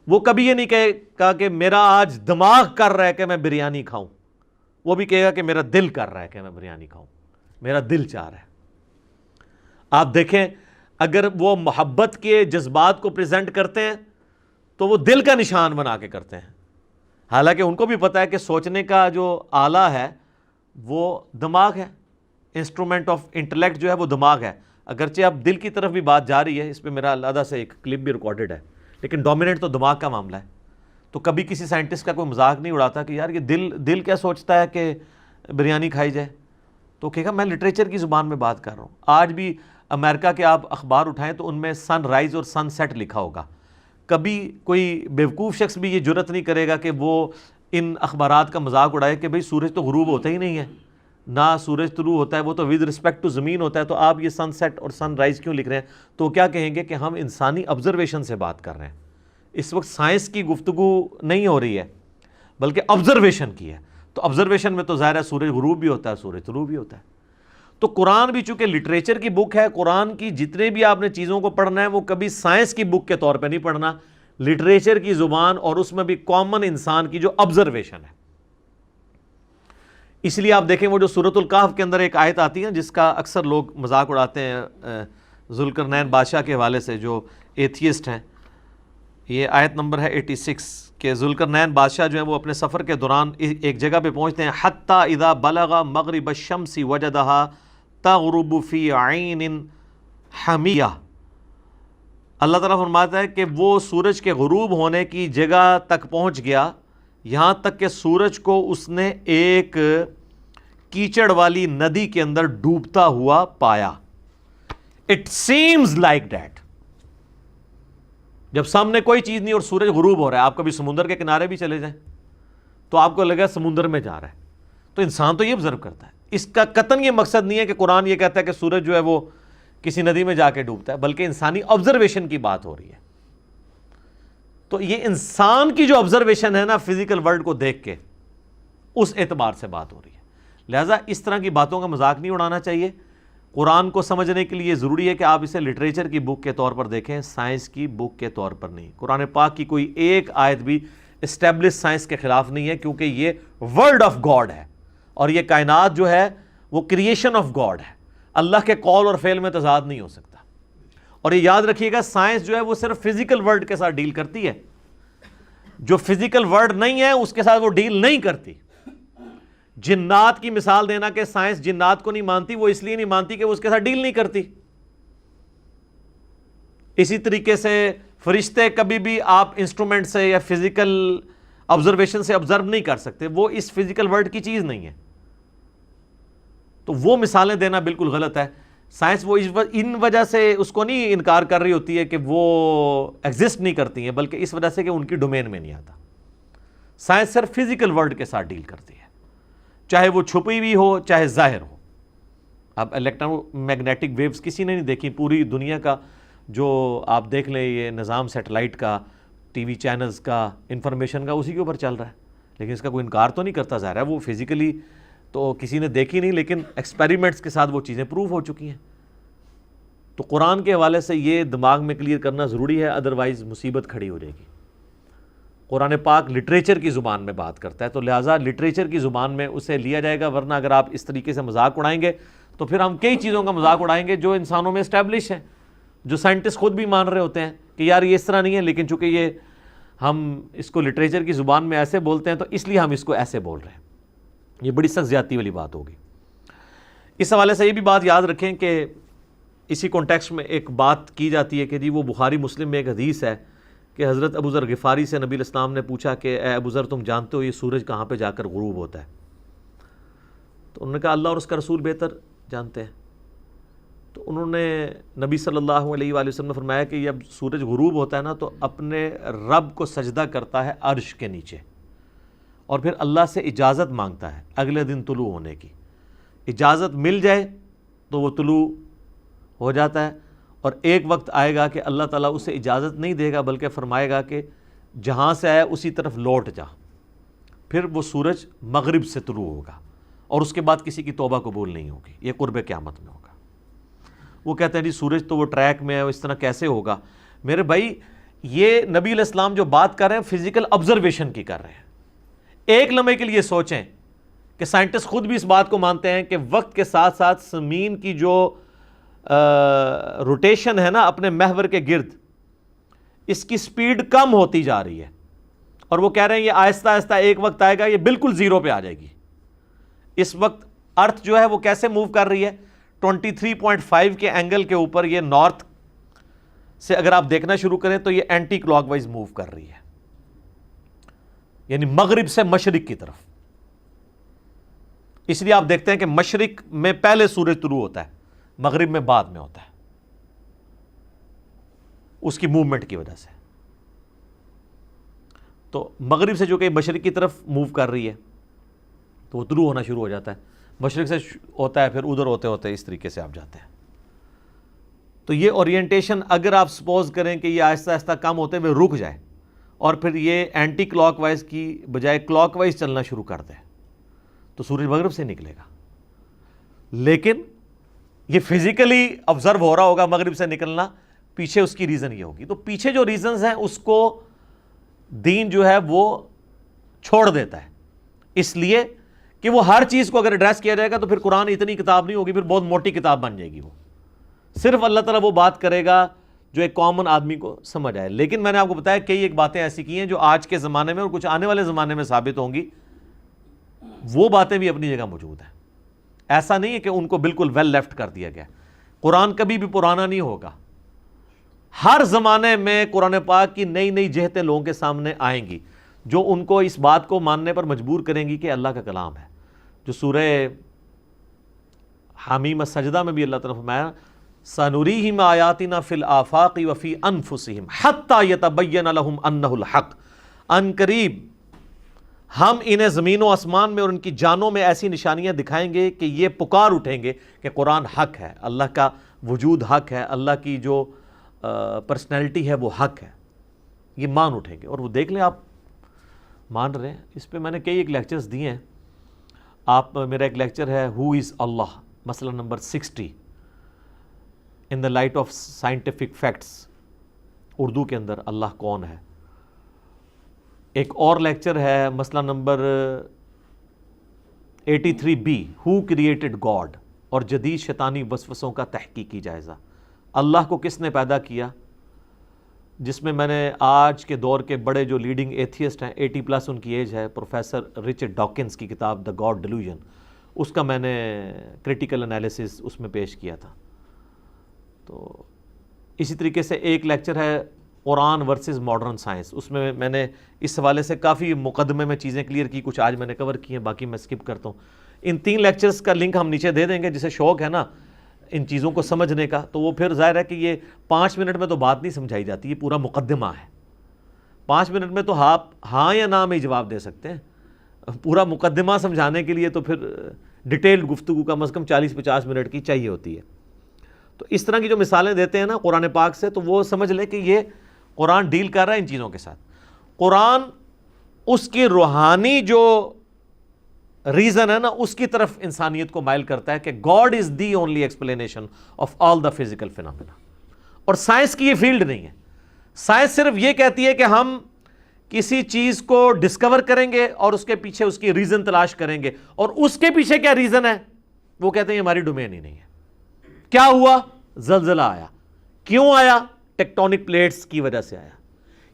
وہ کبھی یہ نہیں کہا کہ میرا آج دماغ کر رہا ہے کہ میں بریانی کھاؤں، وہ بھی کہے گا کہ میرا دل کر رہا ہے کہ میں بریانی کھاؤں، میرا دل چاہ رہا ہے۔ آپ دیکھیں اگر وہ محبت کے جذبات کو پریزنٹ کرتے ہیں تو وہ دل کا نشان بنا کے کرتے ہیں، حالانکہ ان کو بھی پتہ ہے کہ سوچنے کا جو آلہ ہے وہ دماغ ہے، انسٹرومنٹ آف انٹلیکٹ جو ہے وہ دماغ ہے۔ اگرچہ اب دل کی طرف بھی بات جا رہی ہے، اس پہ میرا علیحدہ سے ایک کلپ بھی ریکارڈڈ ہے، لیکن ڈومیننٹ تو دماغ کا معاملہ ہے۔ تو کبھی کسی سائنٹسٹ کا کوئی مذاق نہیں اڑاتا کہ یار یہ دل کیا سوچتا ہے کہ بریانی کھائی جائے، تو کہے گا میں لٹریچر کی زبان میں بات کر رہا ہوں۔ آج بھی امریکہ کے آپ اخبار اٹھائیں تو ان میں سن رائز اور سن سیٹ لکھا ہوگا. کبھی کوئی بیوقوف شخص بھی یہ جرت نہیں کرے گا کہ وہ ان اخبارات کا مذاق اڑائے کہ بھئی سورج تو غروب ہوتا ہی نہیں ہے, نہ سورج طلوع ہوتا ہے, وہ تو ود رسپیکٹ ٹو زمین ہوتا ہے, تو آپ یہ سن سیٹ اور سن رائز کیوں لکھ رہے ہیں؟ تو کیا کہیں گے کہ ہم انسانی آبزرویشن سے بات کر رہے ہیں. اس وقت سائنس کی گفتگو نہیں ہو رہی ہے بلکہ آبزرویشن کی ہے. تو آبزرویشن میں تو ظاہر ہے سورج غروب بھی ہوتا ہے, سورج طلوع بھی ہوتا ہے. تو قرآن بھی چونکہ لٹریچر کی بک ہے, قرآن کی جتنے بھی آپ نے چیزوں کو پڑھنا ہے وہ کبھی سائنس کی بک کے طور پہ نہیں پڑھنا, لٹریچر کی زبان اور اس میں بھی کامن انسان کی جو آبزرویشن ہے. اس لیے آپ دیکھیں وہ جو سورۃ الکہف کے اندر ایک آیت آتی ہے جس کا اکثر لوگ مذاق اڑاتے ہیں ذوالقرنین بادشاہ کے حوالے سے, جو ایتھیسٹ ہیں. یہ آیت نمبر ہے 86 کہ ذوالقرنین بادشاہ جو ہیں وہ اپنے سفر کے دوران ایک جگہ پہ پہنچتے ہیں, حتیٰ اذا بلغ مغرب الشمس وجدہا تغرب فی عین حمیہ. اللہ تعالیٰ فرماتا ہے کہ وہ سورج کے غروب ہونے کی جگہ تک پہنچ گیا, یہاں تک کہ سورج کو اس نے ایک کیچڑ والی ندی کے اندر ڈوبتا ہوا پایا. It seems like that. جب سامنے کوئی چیز نہیں اور سورج غروب ہو رہا ہے, آپ کبھی سمندر کے کنارے بھی چلے جائیں تو آپ کو لگا سمندر میں جا رہا ہے, تو انسان تو یہ آبزرو کرتا ہے. اس کا قطعاً یہ مقصد نہیں ہے کہ قرآن یہ کہتا ہے کہ سورج جو ہے وہ کسی ندی میں جا کے ڈوبتا ہے, بلکہ انسانی آبزرویشن کی بات ہو رہی ہے. تو یہ انسان کی جو آبزرویشن ہے نا فزیکل ورلڈ کو دیکھ کے, اس اعتبار سے بات ہو رہی ہے. لہٰذا اس طرح کی باتوں کا مذاق نہیں اڑانا چاہیے. قرآن کو سمجھنے کے لیے ضروری ہے کہ آپ اسے لٹریچر کی بک کے طور پر دیکھیں, سائنس کی بک کے طور پر نہیں. قرآن پاک کی کوئی ایک آیت بھی اسٹیبلش سائنس کے خلاف نہیں ہے, کیونکہ یہ ورڈ آف گاڈ ہے اور یہ کائنات جو ہے وہ کریشن آف گاڈ ہے. اللہ کے قول اور فعل میں تضاد نہیں ہو سکتا. اور یہ یاد رکھیے گا سائنس جو ہے وہ صرف فزیکل ورلڈ کے ساتھ ڈیل کرتی ہے, جو فزیکل ورلڈ نہیں ہے اس کے ساتھ وہ ڈیل نہیں کرتی. جنات کی مثال دینا کہ سائنس جنات کو نہیں مانتی, وہ اس لیے نہیں مانتی کہ وہ اس کے ساتھ ڈیل نہیں کرتی. اسی طریقے سے فرشتے کبھی بھی آپ انسٹرومنٹ سے یا فزیکل آبزرویشن سے آبزرو نہیں کر سکتے, وہ اس فزیکل ورلڈ کی چیز نہیں ہے. تو وہ مثالیں دینا بالکل غلط ہے. سائنس وہ ان وجہ سے اس کو نہیں انکار کر رہی ہوتی ہے کہ وہ ایگزسٹ نہیں کرتی ہیں, بلکہ اس وجہ سے کہ ان کی ڈومین میں نہیں آتا. سائنس صرف فزیکل ورلڈ کے ساتھ ڈیل کرتی ہے, چاہے وہ چھپی ہوئی ہو چاہے ظاہر ہو. اب الیکٹرو میگنیٹک ویوز کسی نے نہیں دیکھی, پوری دنیا کا جو آپ دیکھ لیں یہ نظام سیٹلائٹ کا, ٹی وی چینلز کا, انفارمیشن کا اسی کے اوپر چل رہا ہے, لیکن اس کا کوئی انکار تو نہیں کرتا. ظاہر ہے وہ فزیکلی تو کسی نے دیکھی نہیں, لیکن ایکسپیریمنٹس کے ساتھ وہ چیزیں پروف ہو چکی ہیں. تو قرآن کے حوالے سے یہ دماغ میں کلیئر کرنا ضروری ہے, ادروائز مصیبت کھڑی ہو جائے گی. قرآن پاک لٹریچر کی زبان میں بات کرتا ہے, تو لہٰذا لٹریچر کی زبان میں اسے لیا جائے گا, ورنہ اگر آپ اس طریقے سے مذاق اڑائیں گے تو پھر ہم کئی چیزوں کا مذاق اڑائیں گے جو انسانوں میں اسٹیبلش ہیں, جو سائنٹسٹ خود بھی مان رہے ہوتے ہیں کہ یار یہ اس طرح نہیں ہے, لیکن چونکہ یہ ہم اس کو لٹریچر کی زبان میں ایسے بولتے ہیں تو اس لیے ہم اس کو ایسے بول رہے ہیں. یہ بڑی سخت زیادتی والی بات ہوگی. اس حوالے سے یہ بھی بات یاد رکھیں کہ اسی کانٹیکسٹ میں ایک بات کی جاتی ہے کہ جی وہ بخاری مسلم میں ایک حدیث ہے کہ حضرت ابو ذر غفاری سے نبی علیہ السلام نے پوچھا کہ اے ابو ذر تم جانتے ہو یہ سورج کہاں پہ جا کر غروب ہوتا ہے؟ تو انہوں نے کہا اللہ اور اس کا رسول بہتر جانتے ہیں. تو انہوں نے نبی صلی اللہ علیہ وآلہ وسلم نے فرمایا کہ جب سورج غروب ہوتا ہے نا تو اپنے رب کو سجدہ کرتا ہے عرش کے نیچے, اور پھر اللہ سے اجازت مانگتا ہے اگلے دن طلوع ہونے کی. اجازت مل جائے تو وہ طلوع ہو جاتا ہے, اور ایک وقت آئے گا کہ اللہ تعالیٰ اسے اجازت نہیں دے گا بلکہ فرمائے گا کہ جہاں سے آیا اسی طرف لوٹ جا. پھر وہ سورج مغرب سے طلوع ہوگا اور اس کے بعد کسی کی توبہ قبول نہیں ہوگی, یہ قرب قیامت میں ہوگا. وہ کہتے ہیں جی سورج تو وہ ٹریک میں ہے, اس طرح کیسے ہوگا؟ میرے بھائی یہ نبی علیہ السلام جو بات کر رہے ہیں فزیکل آبزرویشن کی کر رہے ہیں. ایک لمحے کے لیے سوچیں کہ سائنٹسٹ خود بھی اس بات کو مانتے ہیں کہ وقت کے ساتھ ساتھ زمین کی جو روٹیشن ہے نا اپنے محور کے گرد, اس کی سپیڈ کم ہوتی جا رہی ہے, اور وہ کہہ رہے ہیں یہ آہستہ آہستہ ایک وقت آئے گا یہ بالکل زیرو پہ آ جائے گی. اس وقت ارتھ جو ہے وہ کیسے موو کر رہی ہے؟ 23.5 کے اینگل کے اوپر. یہ نارتھ سے اگر آپ دیکھنا شروع کریں تو یہ اینٹی کلاک وائز موو کر رہی ہے, یعنی مغرب سے مشرق کی طرف. اس لیے آپ دیکھتے ہیں کہ مشرق میں پہلے سورج طلوع ہوتا ہے, مغرب میں بعد میں ہوتا ہے. اس کی موومنٹ کی وجہ سے. تو مغرب سے جو کہ مشرق کی طرف موو کر رہی ہے تو وہ طلوع ہونا شروع ہو جاتا ہے. مشرق سے ہوتا ہے پھر ادھر ہوتے ہوتے اس طریقے سے آپ جاتے ہیں. تو یہ اورینٹیشن اگر آپ سپوز کریں کہ یہ آہستہ آہستہ کم ہوتے ہوئے رک جائے اور پھر یہ اینٹی کلاک وائز کی بجائے کلاک وائز چلنا شروع کر دے تو سورج مغرب سے نکلے گا. لیکن یہ فزیکلی آبزرو ہو رہا ہوگا مغرب سے نکلنا, پیچھے اس کی ریزن یہ ہوگی. تو پیچھے جو ریزنز ہیں اس کو دین جو ہے وہ چھوڑ دیتا ہے, اس لیے کہ وہ ہر چیز کو اگر ایڈریس کیا جائے گا تو پھر قرآن اتنی کتاب نہیں ہوگی, پھر بہت موٹی کتاب بن جائے گی. وہ صرف اللہ تعالیٰ وہ بات کرے گا جو ایک کامن آدمی کو سمجھ آئے. لیکن میں نے آپ کو بتایا کئی ایک باتیں ایسی کی ہیں جو آج کے زمانے میں اور کچھ آنے والے زمانے میں ثابت ہوں گی, وہ باتیں بھی اپنی جگہ موجود ہیں. ایسا نہیں ہے کہ ان کو بالکل ویل لیفٹ کر دیا گیا. قرآن کبھی بھی پرانا نہیں ہوگا. ہر زمانے میں قرآن پاک کی نئی نئی جہتیں لوگوں کے سامنے آئیں گی جو ان کو اس بات کو ماننے پر مجبور کریں گی کہ اللہ کا کلام ہے. جو سورہ حمیم السجدہ میں بھی اللہ تعالیٰ نے فرمایا سَنُرِيهِمْ آیَاتِنَا فِي الْآفَاقِ وَفِي أَنفُسِهِمْ حَتَّى يَتَبَيَّنَ لَهُمْ أَنَّهُ الْحَقُّ. ان قریب ہم انہیں زمین و آسمان میں اور ان کی جانوں میں ایسی نشانیاں دکھائیں گے کہ یہ پکار اٹھیں گے کہ قرآن حق ہے, اللہ کا وجود حق ہے, اللہ کی جو پرسنالٹی ہے وہ حق ہے. یہ مان اٹھیں گے. اور وہ دیکھ لیں آپ مان رہے ہیں. اس پہ میں نے کئی ایک لیکچرز دیے ہیں. آپ میرا ایک لیکچر ہے ہو از اللہ, مسئلہ number 60 in the light of scientific facts, Urdu کے اندر اللہ کون ہے. ایک اور لیکچر ہے مسئلہ نمبر 83B ہو کریٹڈ گاڈ, اور جدید شیطانی وسوسوں کا تحقیقی جائزہ. اللہ کو کس نے پیدا کیا, جس میں میں نے آج کے دور کے بڑے جو لیڈنگ ایتھیسٹ ہیں 80+ ان کی ایج ہے, پروفیسر رچرڈ ڈاکنز کی کتاب دا گاڈ ڈیلوژن, اس کا میں نے کریٹیکل انالیسس اس میں پیش کیا تھا. تو اسی طریقے سے ایک لیکچر ہے قرآن ورسز ماڈرن سائنس, اس میں نے اس حوالے سے کافی مقدمے میں چیزیں کلیئر کی, کچھ آج میں نے کور کی ہیں, باقی میں سکپ کرتا ہوں. ان 3 لیکچرز کا لنک ہم نیچے دے دیں گے. جسے شوق ہے نا ان چیزوں کو سمجھنے کا تو وہ پھر ظاہر ہے کہ یہ 5 منٹ میں تو بات نہیں سمجھائی جاتی, یہ پورا مقدمہ ہے. 5 منٹ میں تو آپ ہاں یا نہ میں جواب دے سکتے ہیں, پورا مقدمہ سمجھانے کے لیے تو پھر ڈیٹیلڈ گفتگو کم از کم 40-50 منٹ کی چاہیے ہوتی ہے. تو اس طرح کی جو مثالیں دیتے ہیں نا قرآن پاک سے, تو وہ سمجھ لیں کہ یہ قرآن ڈیل کر رہا ہے ان چیزوں کے ساتھ. قرآن اس کی روحانی جو ریزن ہے نا اس کی طرف انسانیت کو مائل کرتا ہے کہ God is the only explanation of all the physical phenomena. اور سائنس کی یہ فیلڈ نہیں ہے. سائنس صرف یہ کہتی ہے کہ ہم کسی چیز کو ڈسکور کریں گے اور اس کے پیچھے اس کی ریزن تلاش کریں گے, اور اس کے پیچھے کیا ریزن ہے وہ کہتے ہیں ہماری ڈومین ہی نہیں ہے. کیا ہوا, زلزلہ آیا, کیوں آیا, ٹیکٹونک پلیٹس کی وجہ سے آیا.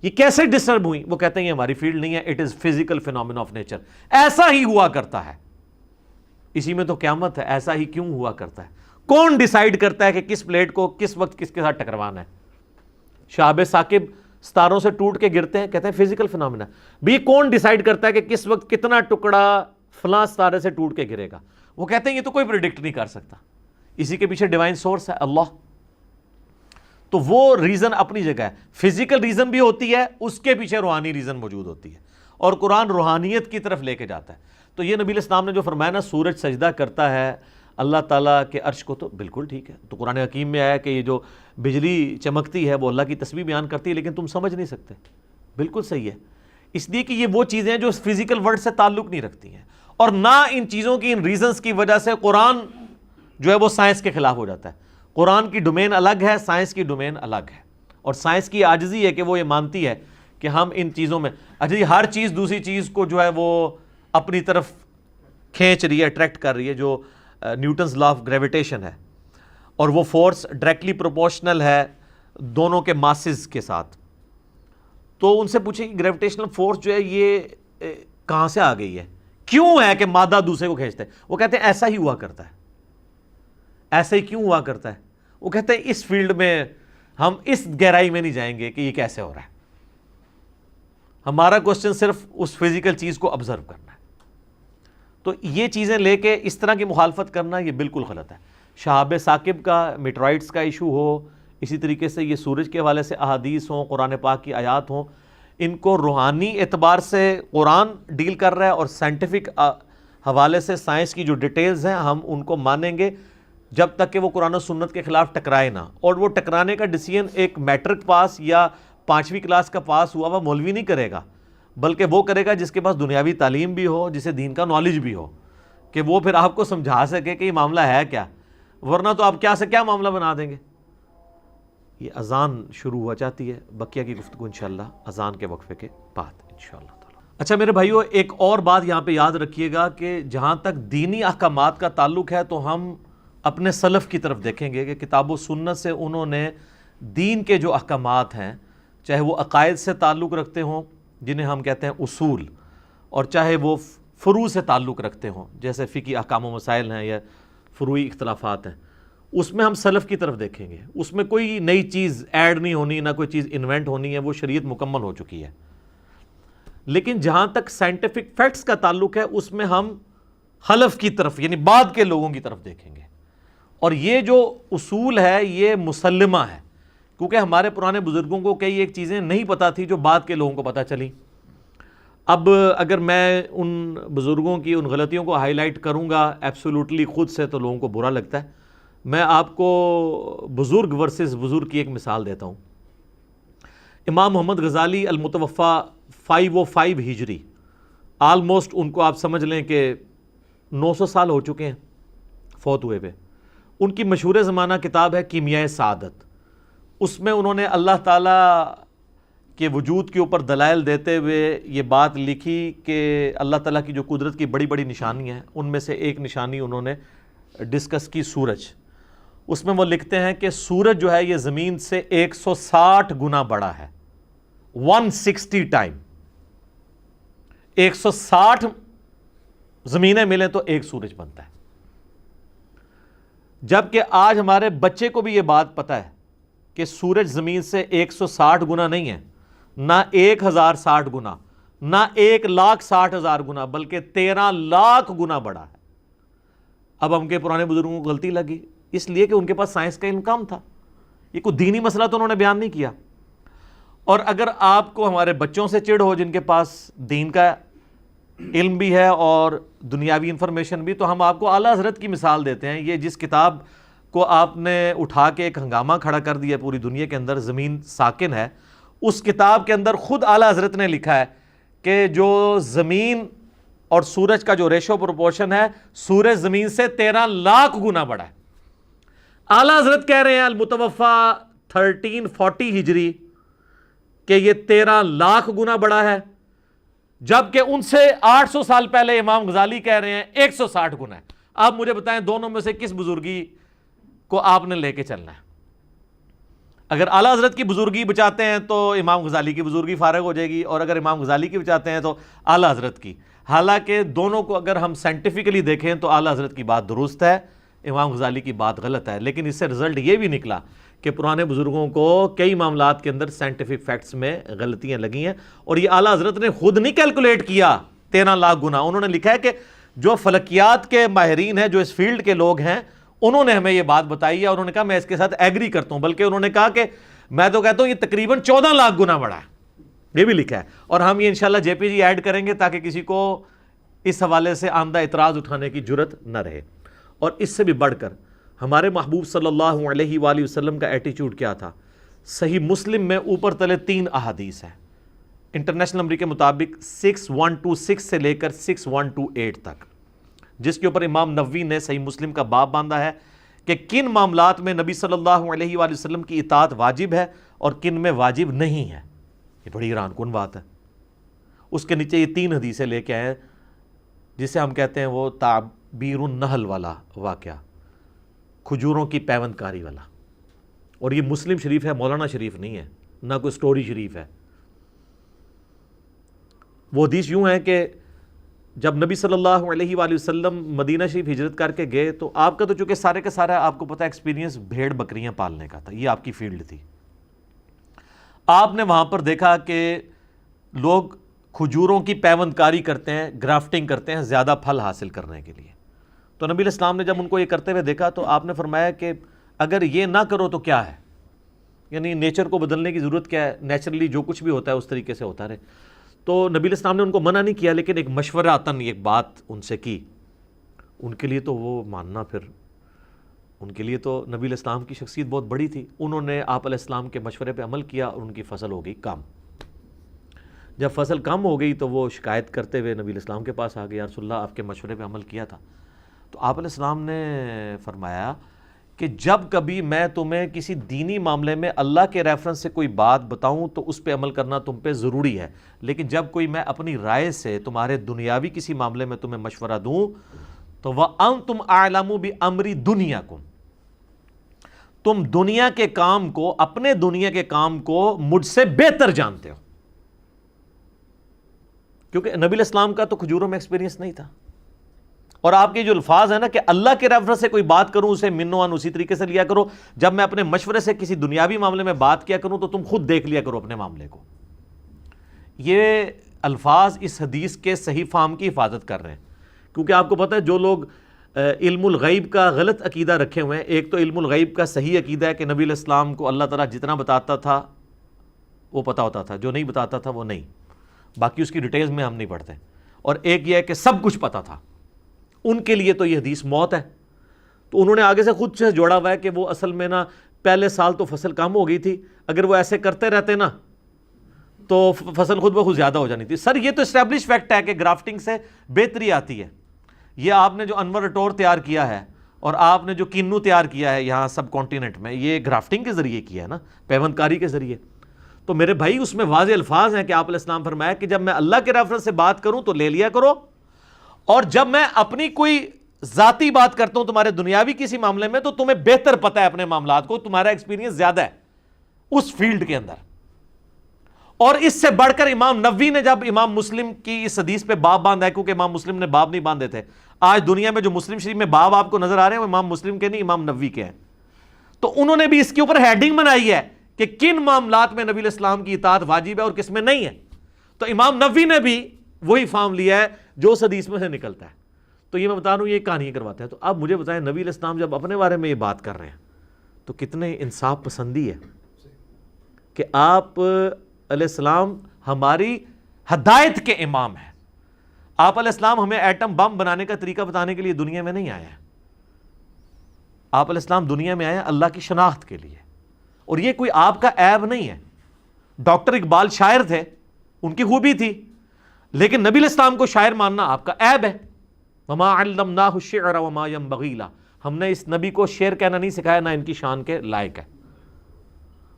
یہ کیسے ڈسٹرب ہوئی, وہ کہتے ہیں یہ ہماری فیلڈ نہیں ہے, it is physical phenomena of nature. ایسا ہی ہوا کرتا ہے, اسی میں تو قیامت ہے. ایسا ہی کیوں ہوا کرتا ہے, کون ڈیسائیڈ کرتا ہے کہ کس پلیٹ کو کس وقت کس کے ساتھ ٹکروانا ہے. شہاب ثاقب ستاروں سے ٹوٹ کے گرتے ہیں, کہتے ہیں فزیکل فینومینا. بھی کون ڈیسائیڈ کرتا ہے کہ کس وقت کتنا ٹکڑا فلاں ستارے سے ٹوٹ کے گرے گا, وہ کہتے ہیں یہ تو کوئی پریڈکٹ نہیں کر سکتا. اسی کے پیچھے ڈیوائن سورس ہے اللہ. تو وہ ریزن اپنی جگہ ہے, فزیکل ریزن بھی ہوتی ہے, اس کے پیچھے روحانی ریزن موجود ہوتی ہے, اور قرآن روحانیت کی طرف لے کے جاتا ہے. تو یہ نبی اسلام نے جو فرمایا نا سورج سجدہ کرتا ہے اللہ تعالیٰ کے عرش کو, تو بالکل ٹھیک ہے. تو قرآن حکیم میں آیا کہ یہ جو بجلی چمکتی ہے وہ اللہ کی تسبیح بیان کرتی ہے, لیکن تم سمجھ نہیں سکتے. بالکل صحیح ہے, اس لیے کہ یہ وہ چیزیں ہیں جو فزیکل ورلڈ سے تعلق نہیں رکھتی ہیں, اور نہ ان چیزوں کی ان ریزنز کی وجہ سے قرآن جو ہے وہ سائنس کے خلاف ہو جاتا ہے. قرآن کی ڈومین الگ ہے, سائنس کی ڈومین الگ ہے. اور سائنس کی عاجزی ہے کہ وہ یہ مانتی ہے کہ ہم ان چیزوں میں ہر چیز دوسری چیز کو جو ہے وہ اپنی طرف کھینچ رہی ہے, اٹریکٹ کر رہی ہے, جو نیوٹنز لا آف گریویٹیشن ہے, اور وہ فورس ڈائریکٹلی پروپورشنل ہے دونوں کے ماسز کے ساتھ. تو ان سے پوچھیں کہ گریویٹیشنل فورس جو ہے یہ کہاں سے آ گئی ہے, کیوں ہے کہ مادہ دوسرے کو کھینچتا ہے. وہ کہتے ہیں ایسا ہی ہوا کرتا ہے. ایسا ہی کیوں ہوا کرتا ہے, وہ کہتے ہیں اس فیلڈ میں ہم اس گہرائی میں نہیں جائیں گے کہ یہ کیسے ہو رہا ہے. ہمارا کوشچن صرف اس فزیکل چیز کو آبزرو کرنا ہے. تو یہ چیزیں لے کے اس طرح کی مخالفت کرنا یہ بالکل غلط ہے. شہاب ثاقب کا میٹرائٹس کا ایشو ہو, اسی طریقے سے یہ سورج کے حوالے سے احادیث ہوں، قرآن پاک کی آیات ہوں، ان کو روحانی اعتبار سے قرآن ڈیل کر رہا ہے، اور سائنٹیفک حوالے سے سائنس کی جو ڈیٹیلز ہیں ہم ان کو مانیں گے جب تک کہ وہ قرآن و سنت کے خلاف ٹکرائے نہ. اور وہ ٹکرانے کا ڈیسیژن ایک میٹرک پاس یا 5ویں کلاس کا پاس ہوا وہ مولوی نہیں کرے گا، بلکہ وہ کرے گا جس کے پاس دنیاوی تعلیم بھی ہو، جسے دین کا نالج بھی ہو، کہ وہ پھر آپ کو سمجھا سکے کہ یہ معاملہ ہے کیا، ورنہ تو آپ کیا سے کیا معاملہ بنا دیں گے. یہ اذان شروع ہوا چاہتی ہے، بقیہ کی گفتگو انشاءاللہ اذان کے وقفے کے بعد انشاءاللہ تعالی. اچھا میرے بھائیو، ایک اور بات یہاں پہ یاد رکھیے گا کہ جہاں تک دینی احکامات کا تعلق ہے تو ہم اپنے سلف کی طرف دیکھیں گے کہ کتاب و سنت سے انہوں نے دین کے جو احکامات ہیں، چاہے وہ عقائد سے تعلق رکھتے ہوں جنہیں ہم کہتے ہیں اصول، اور چاہے وہ فروع سے تعلق رکھتے ہوں جیسے فقہی احکام و مسائل ہیں یا فروعی اختلافات ہیں، اس میں ہم سلف کی طرف دیکھیں گے. اس میں کوئی نئی چیز ایڈ نہیں ہونی، نہ کوئی چیز انوینٹ ہونی ہے، وہ شریعت مکمل ہو چکی ہے. لیکن جہاں تک سائنٹیفک فیکٹس کا تعلق ہے اس میں ہم خلف کی طرف یعنی بعد کے لوگوں کی طرف دیکھیں گے. اور یہ جو اصول ہے یہ مسلمہ ہے، کیونکہ ہمارے پرانے بزرگوں کو کئی ایک چیزیں نہیں پتہ تھی جو بعد کے لوگوں کو پتہ چلی. اب اگر میں ان بزرگوں کی ان غلطیوں کو ہائی لائٹ کروں گا ایبسولوٹلی خود سے تو لوگوں کو برا لگتا ہے. میں آپ کو بزرگ ورسز بزرگ کی ایک مثال دیتا ہوں. امام محمد غزالی المتوفیٰ 505 ہجری، آلموسٹ ان کو آپ سمجھ لیں کہ 900 سال ہو چکے ہیں فوت ہوئے پہ. ان کی مشہور زمانہ کتاب ہے کیمیائے سعادت. اس میں انہوں نے اللہ تعالیٰ کے وجود کے اوپر دلائل دیتے ہوئے یہ بات لکھی کہ اللہ تعالیٰ کی جو قدرت کی بڑی بڑی نشانی ہیں ان میں سے ایک نشانی انہوں نے ڈسکس کی سورج. اس میں وہ لکھتے ہیں کہ سورج جو ہے یہ زمین سے 160 گنا بڑا ہے، 160 ٹائم. 160 زمینیں ملیں تو ایک سورج بنتا ہے. جبکہ آج ہمارے بچے کو بھی یہ بات پتہ ہے کہ سورج زمین سے 160 گنا نہیں ہے، نہ 1060 گنا، نہ 1,60,000 گنا، بلکہ 13 لاکھ گنا بڑا ہے. اب ہم کے پرانے بزرگوں کو غلطی لگی اس لیے کہ ان کے پاس سائنس کا علم کم تھا. یہ کوئی دینی مسئلہ تو انہوں نے بیان نہیں کیا. اور اگر آپ کو ہمارے بچوں سے چڑ ہو جن کے پاس دین کا علم بھی ہے اور دنیاوی انفارمیشن بھی، تو ہم آپ کو اعلیٰ حضرت کی مثال دیتے ہیں. یہ جس کتاب کو آپ نے اٹھا کے ایک ہنگامہ کھڑا کر دیا پوری دنیا کے اندر، زمین ساکن ہے، اس کتاب کے اندر خود اعلیٰ حضرت نے لکھا ہے کہ جو زمین اور سورج کا جو ریشو پروپورشن ہے، سورج زمین سے 13 لاکھ گنا بڑا ہے. اعلیٰ حضرت کہہ رہے ہیں المتوفیٰ 1340 ہجری کہ یہ 13 لاکھ گنا بڑا ہے، جبکہ ان سے 800 سال پہلے امام غزالی کہہ رہے ہیں 160 گنا ہے. آپ مجھے بتائیں دونوں میں سے کس بزرگی کو آپ نے لے کے چلنا ہے؟ اگر اعلیٰ حضرت کی بزرگی بچاتے ہیں تو امام غزالی کی بزرگی فارغ ہو جائے گی، اور اگر امام غزالی کی بچاتے ہیں تو اعلیٰ حضرت کی. حالانکہ دونوں کو اگر ہم سائنٹیفکلی دیکھیں تو اعلیٰ حضرت کی بات درست ہے، امام غزالی کی بات غلط ہے. لیکن اس سے رزلٹ یہ بھی نکلا کہ پرانے بزرگوں کو کئی معاملات کے اندر سائنٹیفک فیکٹس میں غلطیاں لگی ہیں، اور یہ اعلیٰ حضرت نے خود نہیں کیلکولیٹ کیا 13 لاکھ گنا. انہوں نے لکھا ہے کہ جو فلکیات کے ماہرین ہیں، جو اس فیلڈ کے لوگ ہیں، انہوں نے ہمیں یہ بات بتائی ہے. انہوں نے کہا میں اس کے ساتھ ایگری کرتا ہوں، بلکہ انہوں نے کہا کہ میں تو کہتا ہوں یہ تقریباً 14 لاکھ گنا بڑا ہے. یہ بھی لکھا ہے، اور ہم یہ انشاءاللہ جے پی جی ایڈ کریں گے تاکہ کسی کو اس حوالے سے آمدہ اعتراض اٹھانے کی جرت نہ رہے. اور اس سے بھی بڑھ کر ہمارے محبوب صلی اللہ علیہ وآلہ وسلم کا ایٹیچیوڈ کیا تھا؟ صحیح مسلم میں اوپر تلے 3 احادیث ہیں انٹرنیشنل نمبر کے مطابق 6126 سے لے کر 6128 تک، جس کے اوپر امام نووی نے صحیح مسلم کا باب باندھا ہے کہ کن معاملات میں نبی صلی اللہ علیہ وآلہ وسلم کی اطاعت واجب ہے اور کن میں واجب نہیں ہے. یہ بڑی حیران کن بات ہے. اس کے نیچے یہ 3 حدیثیں لے کے آئے جسے ہم کہتے ہیں وہ تعبیر النحل والا واقعہ، کھجوروں کی پیوند کاری والا. اور یہ مسلم شریف ہے، مولانا شریف نہیں ہے، نہ کوئی سٹوری شریف ہے. وہ حدیث یوں ہے کہ جب نبی صلی اللہ علیہ وآلہ وسلم مدینہ شریف ہجرت کر کے گئے تو آپ کا تو چونکہ سارے کا سارا آپ کو پتہ ایکسپیرینس بھیڑ بکریاں پالنے کا تھا، یہ آپ کی فیلڈ تھی. آپ نے وہاں پر دیکھا کہ لوگ کھجوروں کی پیوند کاری کرتے ہیں، گرافٹنگ کرتے ہیں زیادہ پھل حاصل کرنے کے لیے. تو نبی علیہ السلام نے جب ان کو یہ کرتے ہوئے دیکھا تو آپ نے فرمایا کہ اگر یہ نہ کرو تو کیا ہے؟ یعنی نیچر کو بدلنے کی ضرورت کیا ہے، نیچرلی جو کچھ بھی ہوتا ہے اس طریقے سے ہوتا رہے. تو نبی علیہ السلام نے ان کو منع نہیں کیا، لیکن ایک مشوراتاً ایک بات ان سے کی. ان کے لیے تو وہ ماننا، پھر ان کے لیے تو نبی علیہ السلام کی شخصیت بہت بڑی تھی. انہوں نے آپ علیہ السلام کے مشورے پہ عمل کیا اور ان کی فصل ہو گئی کم. جب فصل کم ہو گئی تو وہ شکایت کرتے ہوئے نبی علیہ السلام کے پاس آ گئے، یا رسول اللہ آپ کے مشورے پہ عمل کیا تھا. تو آپ علیہ السلام نے فرمایا کہ جب کبھی میں تمہیں کسی دینی معاملے میں اللہ کے ریفرنس سے کوئی بات بتاؤں تو اس پہ عمل کرنا تم پہ ضروری ہے، لیکن جب کوئی میں اپنی رائے سے تمہارے دنیاوی کسی معاملے میں تمہیں مشورہ دوں تو وَأَنْتُمْ أَعْلَمُ بِأَمْرِ دُنْيَاكُمْ، تم دنیا کے کام کو، اپنے دنیا کے کام کو مجھ سے بہتر جانتے ہو. کیونکہ نبی علیہ السلام کا تو کھجوروں میں ایکسپیرینس نہیں تھا. اور آپ کے جو الفاظ ہیں نا کہ اللہ کے ریفرنس سے کوئی بات کروں اسے منوان اسی طریقے سے لیا کرو، جب میں اپنے مشورے سے کسی دنیاوی معاملے میں بات کیا کروں تو تم خود دیکھ لیا کرو اپنے معاملے کو. یہ الفاظ اس حدیث کے صحیح فہم کی حفاظت کر رہے ہیں. کیونکہ آپ کو پتہ ہے جو لوگ علم الغیب کا غلط عقیدہ رکھے ہوئے ہیں، ایک تو علم الغیب کا صحیح عقیدہ ہے کہ نبی علیہ السلام کو اللہ تعالیٰ جتنا بتاتا تھا وہ پتہ ہوتا تھا، جو نہیں بتاتا تھا وہ نہیں، باقی اس کی ڈیٹیلز میں ہم نہیں پڑھتے. اور ایک یہ ہے کہ سب کچھ پتہ تھا. ان کے لیے تو یہ حدیث موت ہے. تو انہوں نے آگے سے خود سے جوڑا ہوا ہے کہ وہ اصل میں نا پہلے سال تو فصل کم ہو گئی تھی، اگر وہ ایسے کرتے رہتے نا تو فصل خود بخود زیادہ ہو جانی تھی. سر یہ تو اسٹیبلش فیکٹ ہے کہ گرافٹنگ سے بہتری آتی ہے. یہ آپ نے جو انور اٹور تیار کیا ہے اور آپ نے جو کینو تیار کیا ہے یہاں سب کانٹیننٹ میں، یہ گرافٹنگ کے ذریعے کیا ہے نا، پیوند کاری کے ذریعے. تو میرے بھائی اس میں واضح الفاظ ہیں کہ آپ علیہ السلام فرمایا کہ جب میں اللہ کے ریفرنس سے بات کروں تو لے لیا کرو، اور جب میں اپنی کوئی ذاتی بات کرتا ہوں تمہارے دنیاوی کسی معاملے میں تو تمہیں بہتر پتہ ہے اپنے معاملات کو، تمہارا ایکسپیرینس زیادہ ہے اس فیلڈ کے اندر. اور اس سے بڑھ کر امام نووی نے جب امام مسلم کی اس حدیث پہ باب باندھا ہے، کیونکہ امام مسلم نے باب نہیں باندھے تھے. آج دنیا میں جو مسلم شریف میں باب آپ کو نظر آ رہے ہیں وہ امام مسلم کے نہیں، امام نووی کے ہیں. تو انہوں نے بھی اس کے اوپر ہیڈنگ بنائی ہے کہ کن معاملات میں نبی علیہ السلام کی اطاعت واجب ہے اور کس میں نہیں ہے. تو امام نووی نے بھی وہی فارم لیا ہے جو اس حدیث میں سے نکلتا ہے. تو یہ میں بتا رہا ہوں، یہ کہانیاں کرواتے ہیں. تو اب مجھے بتائیں نبی علیہ السلام جب اپنے بارے میں یہ بات کر رہے ہیں تو کتنے انصاف پسندی ہے کہ آپ علیہ السلام ہماری ہدایت کے امام ہیں. آپ علیہ السلام ہمیں ایٹم بم بنانے کا طریقہ بتانے کے لیے دنیا میں نہیں آئے ہیں. آپ علیہ السلام دنیا میں آئے ہیں اللہ کی شناخت کے لیے. اور یہ کوئی آپ کا عیب نہیں ہے. ڈاکٹر اقبال شاعر تھے، ان کی خوبی تھی، لیکن نبی علیہ السلام کو شاعر ماننا آپ کا عیب ہے. وما علمناہ الشعر وما ينبغی لہ، ہم نے اس نبی کو شعر کہنا نہیں سکھایا، نہ ان کی شان کے لائق ہے.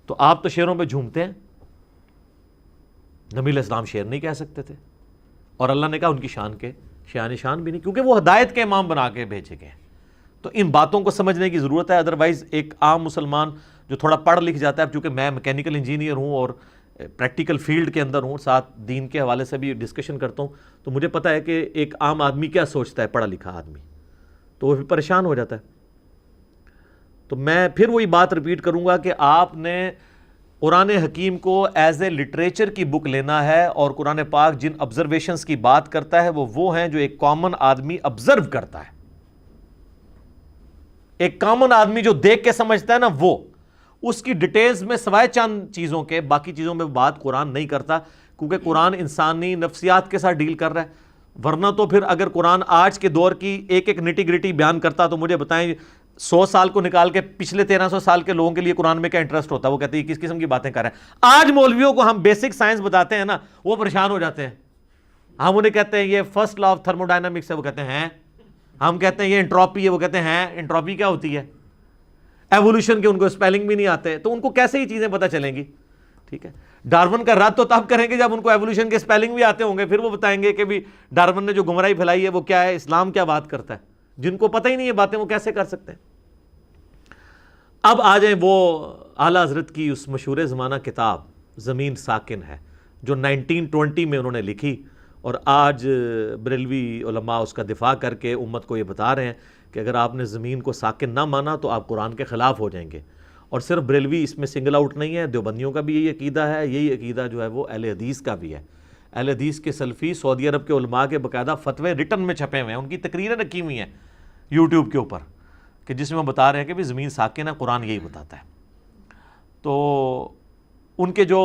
تو آپ تو شعروں پہ جھومتے ہیں، نبی علیہ السلام شعر نہیں کہہ سکتے تھے، اور اللہ نے کہا ان کی شان کے شان بھی نہیں، کیونکہ وہ ہدایت کے امام بنا کے بھیجے گئے. تو ان باتوں کو سمجھنے کی ضرورت ہے. ادروائز ایک عام مسلمان جو تھوڑا پڑھ لکھ جاتا ہے، چونکہ میں میکینیکل انجینئر ہوں اور پریکٹیکل فیلڈ کے اندر ہوں، ساتھ دین کے حوالے سے بھی ڈسکشن کرتا ہوں، تو مجھے پتہ ہے کہ ایک عام آدمی کیا سوچتا ہے، پڑھا لکھا آدمی، تو وہ پھر پریشان ہو جاتا ہے. تو میں پھر وہی بات ریپیٹ کروں گا کہ آپ نے قرآن حکیم کو ایز اے لٹریچر کی بک لینا ہے، اور قرآن پاک جن آبزرویشنز کی بات کرتا ہے وہ ہیں جو ایک کامن آدمی آبزرو کرتا ہے. ایک کامن آدمی جو دیکھ کے سمجھتا ہے نا، وہ اس کی ڈیٹیلز میں سوائے چند چیزوں کے باقی چیزوں میں بات قرآن نہیں کرتا، کیونکہ قرآن انسانی نفسیات کے ساتھ ڈیل کر رہا ہے. ورنہ تو پھر اگر قرآن آج کے دور کی ایک ایک نٹی گریٹی بیان کرتا تو مجھے بتائیں 100 سال کو نکال کے پچھلے 1300 سال کے لوگوں کے لیے قرآن میں کیا انٹرسٹ ہوتا ہے. وہ کہتے ہیں کس قسم کی باتیں کر رہے ہیں. آج مولویوں کو ہم بیسک سائنس بتاتے ہیں نا، وہ پریشان ہو جاتے ہیں. ہم انہیں کہتے ہیں یہ first law of thermo dynamics ہے، وہ کہتے ہیں. ہم کہتے ہیں یہ انٹروپی ہے، وہ کہتے ہیں انٹروپی کیا ہوتی ہے. ایوولوشن کے ان کو اسپیلنگ بھی نہیں آتے، تو ان کو کیسے یہ چیزیں پتہ چلیں گی. ٹھیک ہے، ڈارون کا رد تو تب کریں گے جب ان کو ایوولوشن کے اسپیلنگ بھی آتے ہوں گے، پھر وہ بتائیں گے کہ بھی ڈارون نے جو گمراہی پھیلائی ہے وہ کیا ہے، اسلام کیا بات کرتا ہے. جن کو پتہ ہی نہیں ہے باتیں، وہ کیسے کر سکتے ہیں. اب آ جائیں وہ اعلیٰ حضرت کی اس مشہور زمانہ کتاب زمین ساکن ہے، جو 1920 میں انہوں نے لکھی، اور آج بریلوی علماء اس کا دفاع کر کے امت کو یہ بتا رہے ہیں کہ اگر آپ نے زمین کو ساکن نہ مانا تو آپ قرآن کے خلاف ہو جائیں گے. اور صرف بریلوی اس میں سنگل آؤٹ نہیں ہے، دیوبندیوں کا بھی یہی عقیدہ ہے. یہی عقیدہ جو ہے وہ اہل حدیث کا بھی ہے. اہل حدیث کے سلفی سعودی عرب کے علماء کے باقاعدہ فتوے ریٹن میں چھپے ہوئے ہیں، ان کی تقریریں رکھی ہوئی ہیں یوٹیوب کے اوپر، کہ جس میں بتا رہے ہیں کہ بھی زمین ساکن ہے، قرآن یہی بتاتا ہے. تو ان کے جو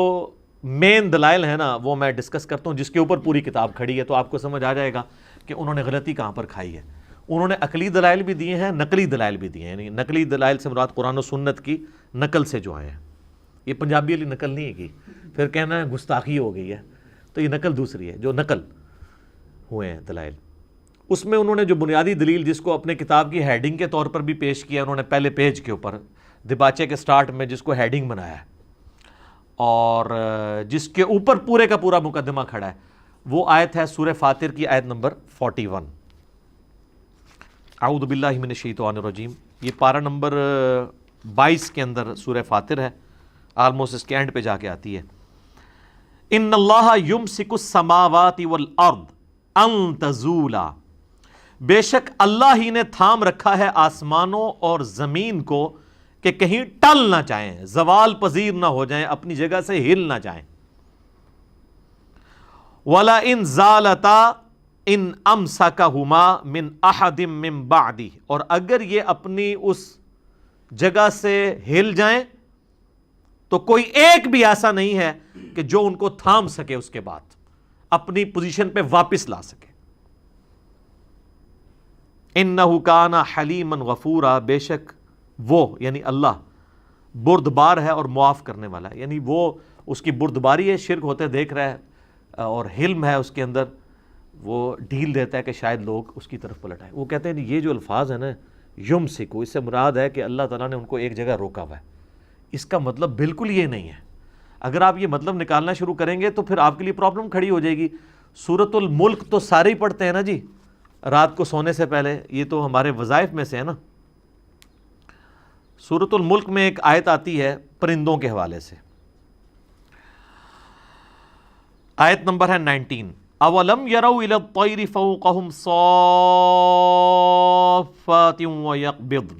مین دلائل ہیں نا وہ میں ڈسکس کرتا ہوں، جس کے اوپر پوری کتاب کھڑی ہے، تو آپ کو سمجھ آ جائے گا کہ انہوں نے غلطی کہاں پر کھائی ہے۔ انہوں نے عقلی دلائل بھی دیے ہیں، نقلی دلائل بھی دیے ہیں، یعنی نقلی دلائل سے مراد قرآن و سنت کی نقل سے جو آئے ہیں، یہ پنجابی والی نقل نہیں ہے کی پھر کہنا ہے گستاخی ہو گئی ہے، تو یہ نقل دوسری ہے، جو نقل ہوئے ہیں دلائل۔ اس میں انہوں نے جو بنیادی دلیل جس کو اپنے کتاب کی ہیڈنگ کے طور پر بھی پیش کیا، انہوں نے پہلے پیج کے اوپر دباچے کے سٹارٹ میں جس کو ہیڈنگ بنایا ہے اور جس کے اوپر پورے کا پورا مقدمہ کھڑا ہے، وہ آیت ہے سورہ فاطر کی آیت نمبر 41۔ اعوذ باللہ من الشیطان الرجیم، یہ پارہ نمبر 22 کے اندر سورہ فاطر ہے، آلموسٹ اس کے اینڈ پہ جا کے آتی ہے۔ ان اللہ یمسک السماوات والارض ان تزولا، بے شک اللہ ہی نے تھام رکھا ہے آسمانوں اور زمین کو کہ کہیں ٹل نہ جائیں، زوال پذیر نہ ہو جائیں، اپنی جگہ سے ہل نہ جائیں۔ وَلَئِن زَالَتَا ان امسکہما من احد من بعدی، اور اگر یہ اپنی اس جگہ سے ہل جائیں تو کوئی ایک بھی ایسا نہیں ہے کہ جو ان کو تھام سکے، اس کے بعد اپنی پوزیشن پہ واپس لا سکے۔ انہ کان حلیما غفورا، بے شک وہ یعنی اللہ بردبار ہے اور معاف کرنے والا ہے، یعنی وہ اس کی بردباری ہے، شرک ہوتے دیکھ رہا ہے، اور حلم ہے اس کے اندر، وہ ڈھیل دیتا ہے کہ شاید لوگ اس کی طرف پلٹ آئیں۔ وہ کہتے ہیں یہ جو الفاظ ہیں نا یمسکو، اس سے مراد ہے کہ اللہ تعالیٰ نے ان کو ایک جگہ روکا ہوا ہے۔ اس کا مطلب بالکل یہ نہیں ہے۔ اگر آپ یہ مطلب نکالنا شروع کریں گے تو پھر آپ کے لیے پرابلم کھڑی ہو جائے گی۔ سورۃ الملک تو سارے ہی پڑھتے ہیں نا جی رات کو سونے سے پہلے، یہ تو ہمارے وظائف میں سے ہے نا۔ سورۃ الملک میں ایک آیت آتی ہے پرندوں کے حوالے سے، آیت نمبر ہے 19۔ اولم یروا الی الطیر فوقہم صافات ویقبضن،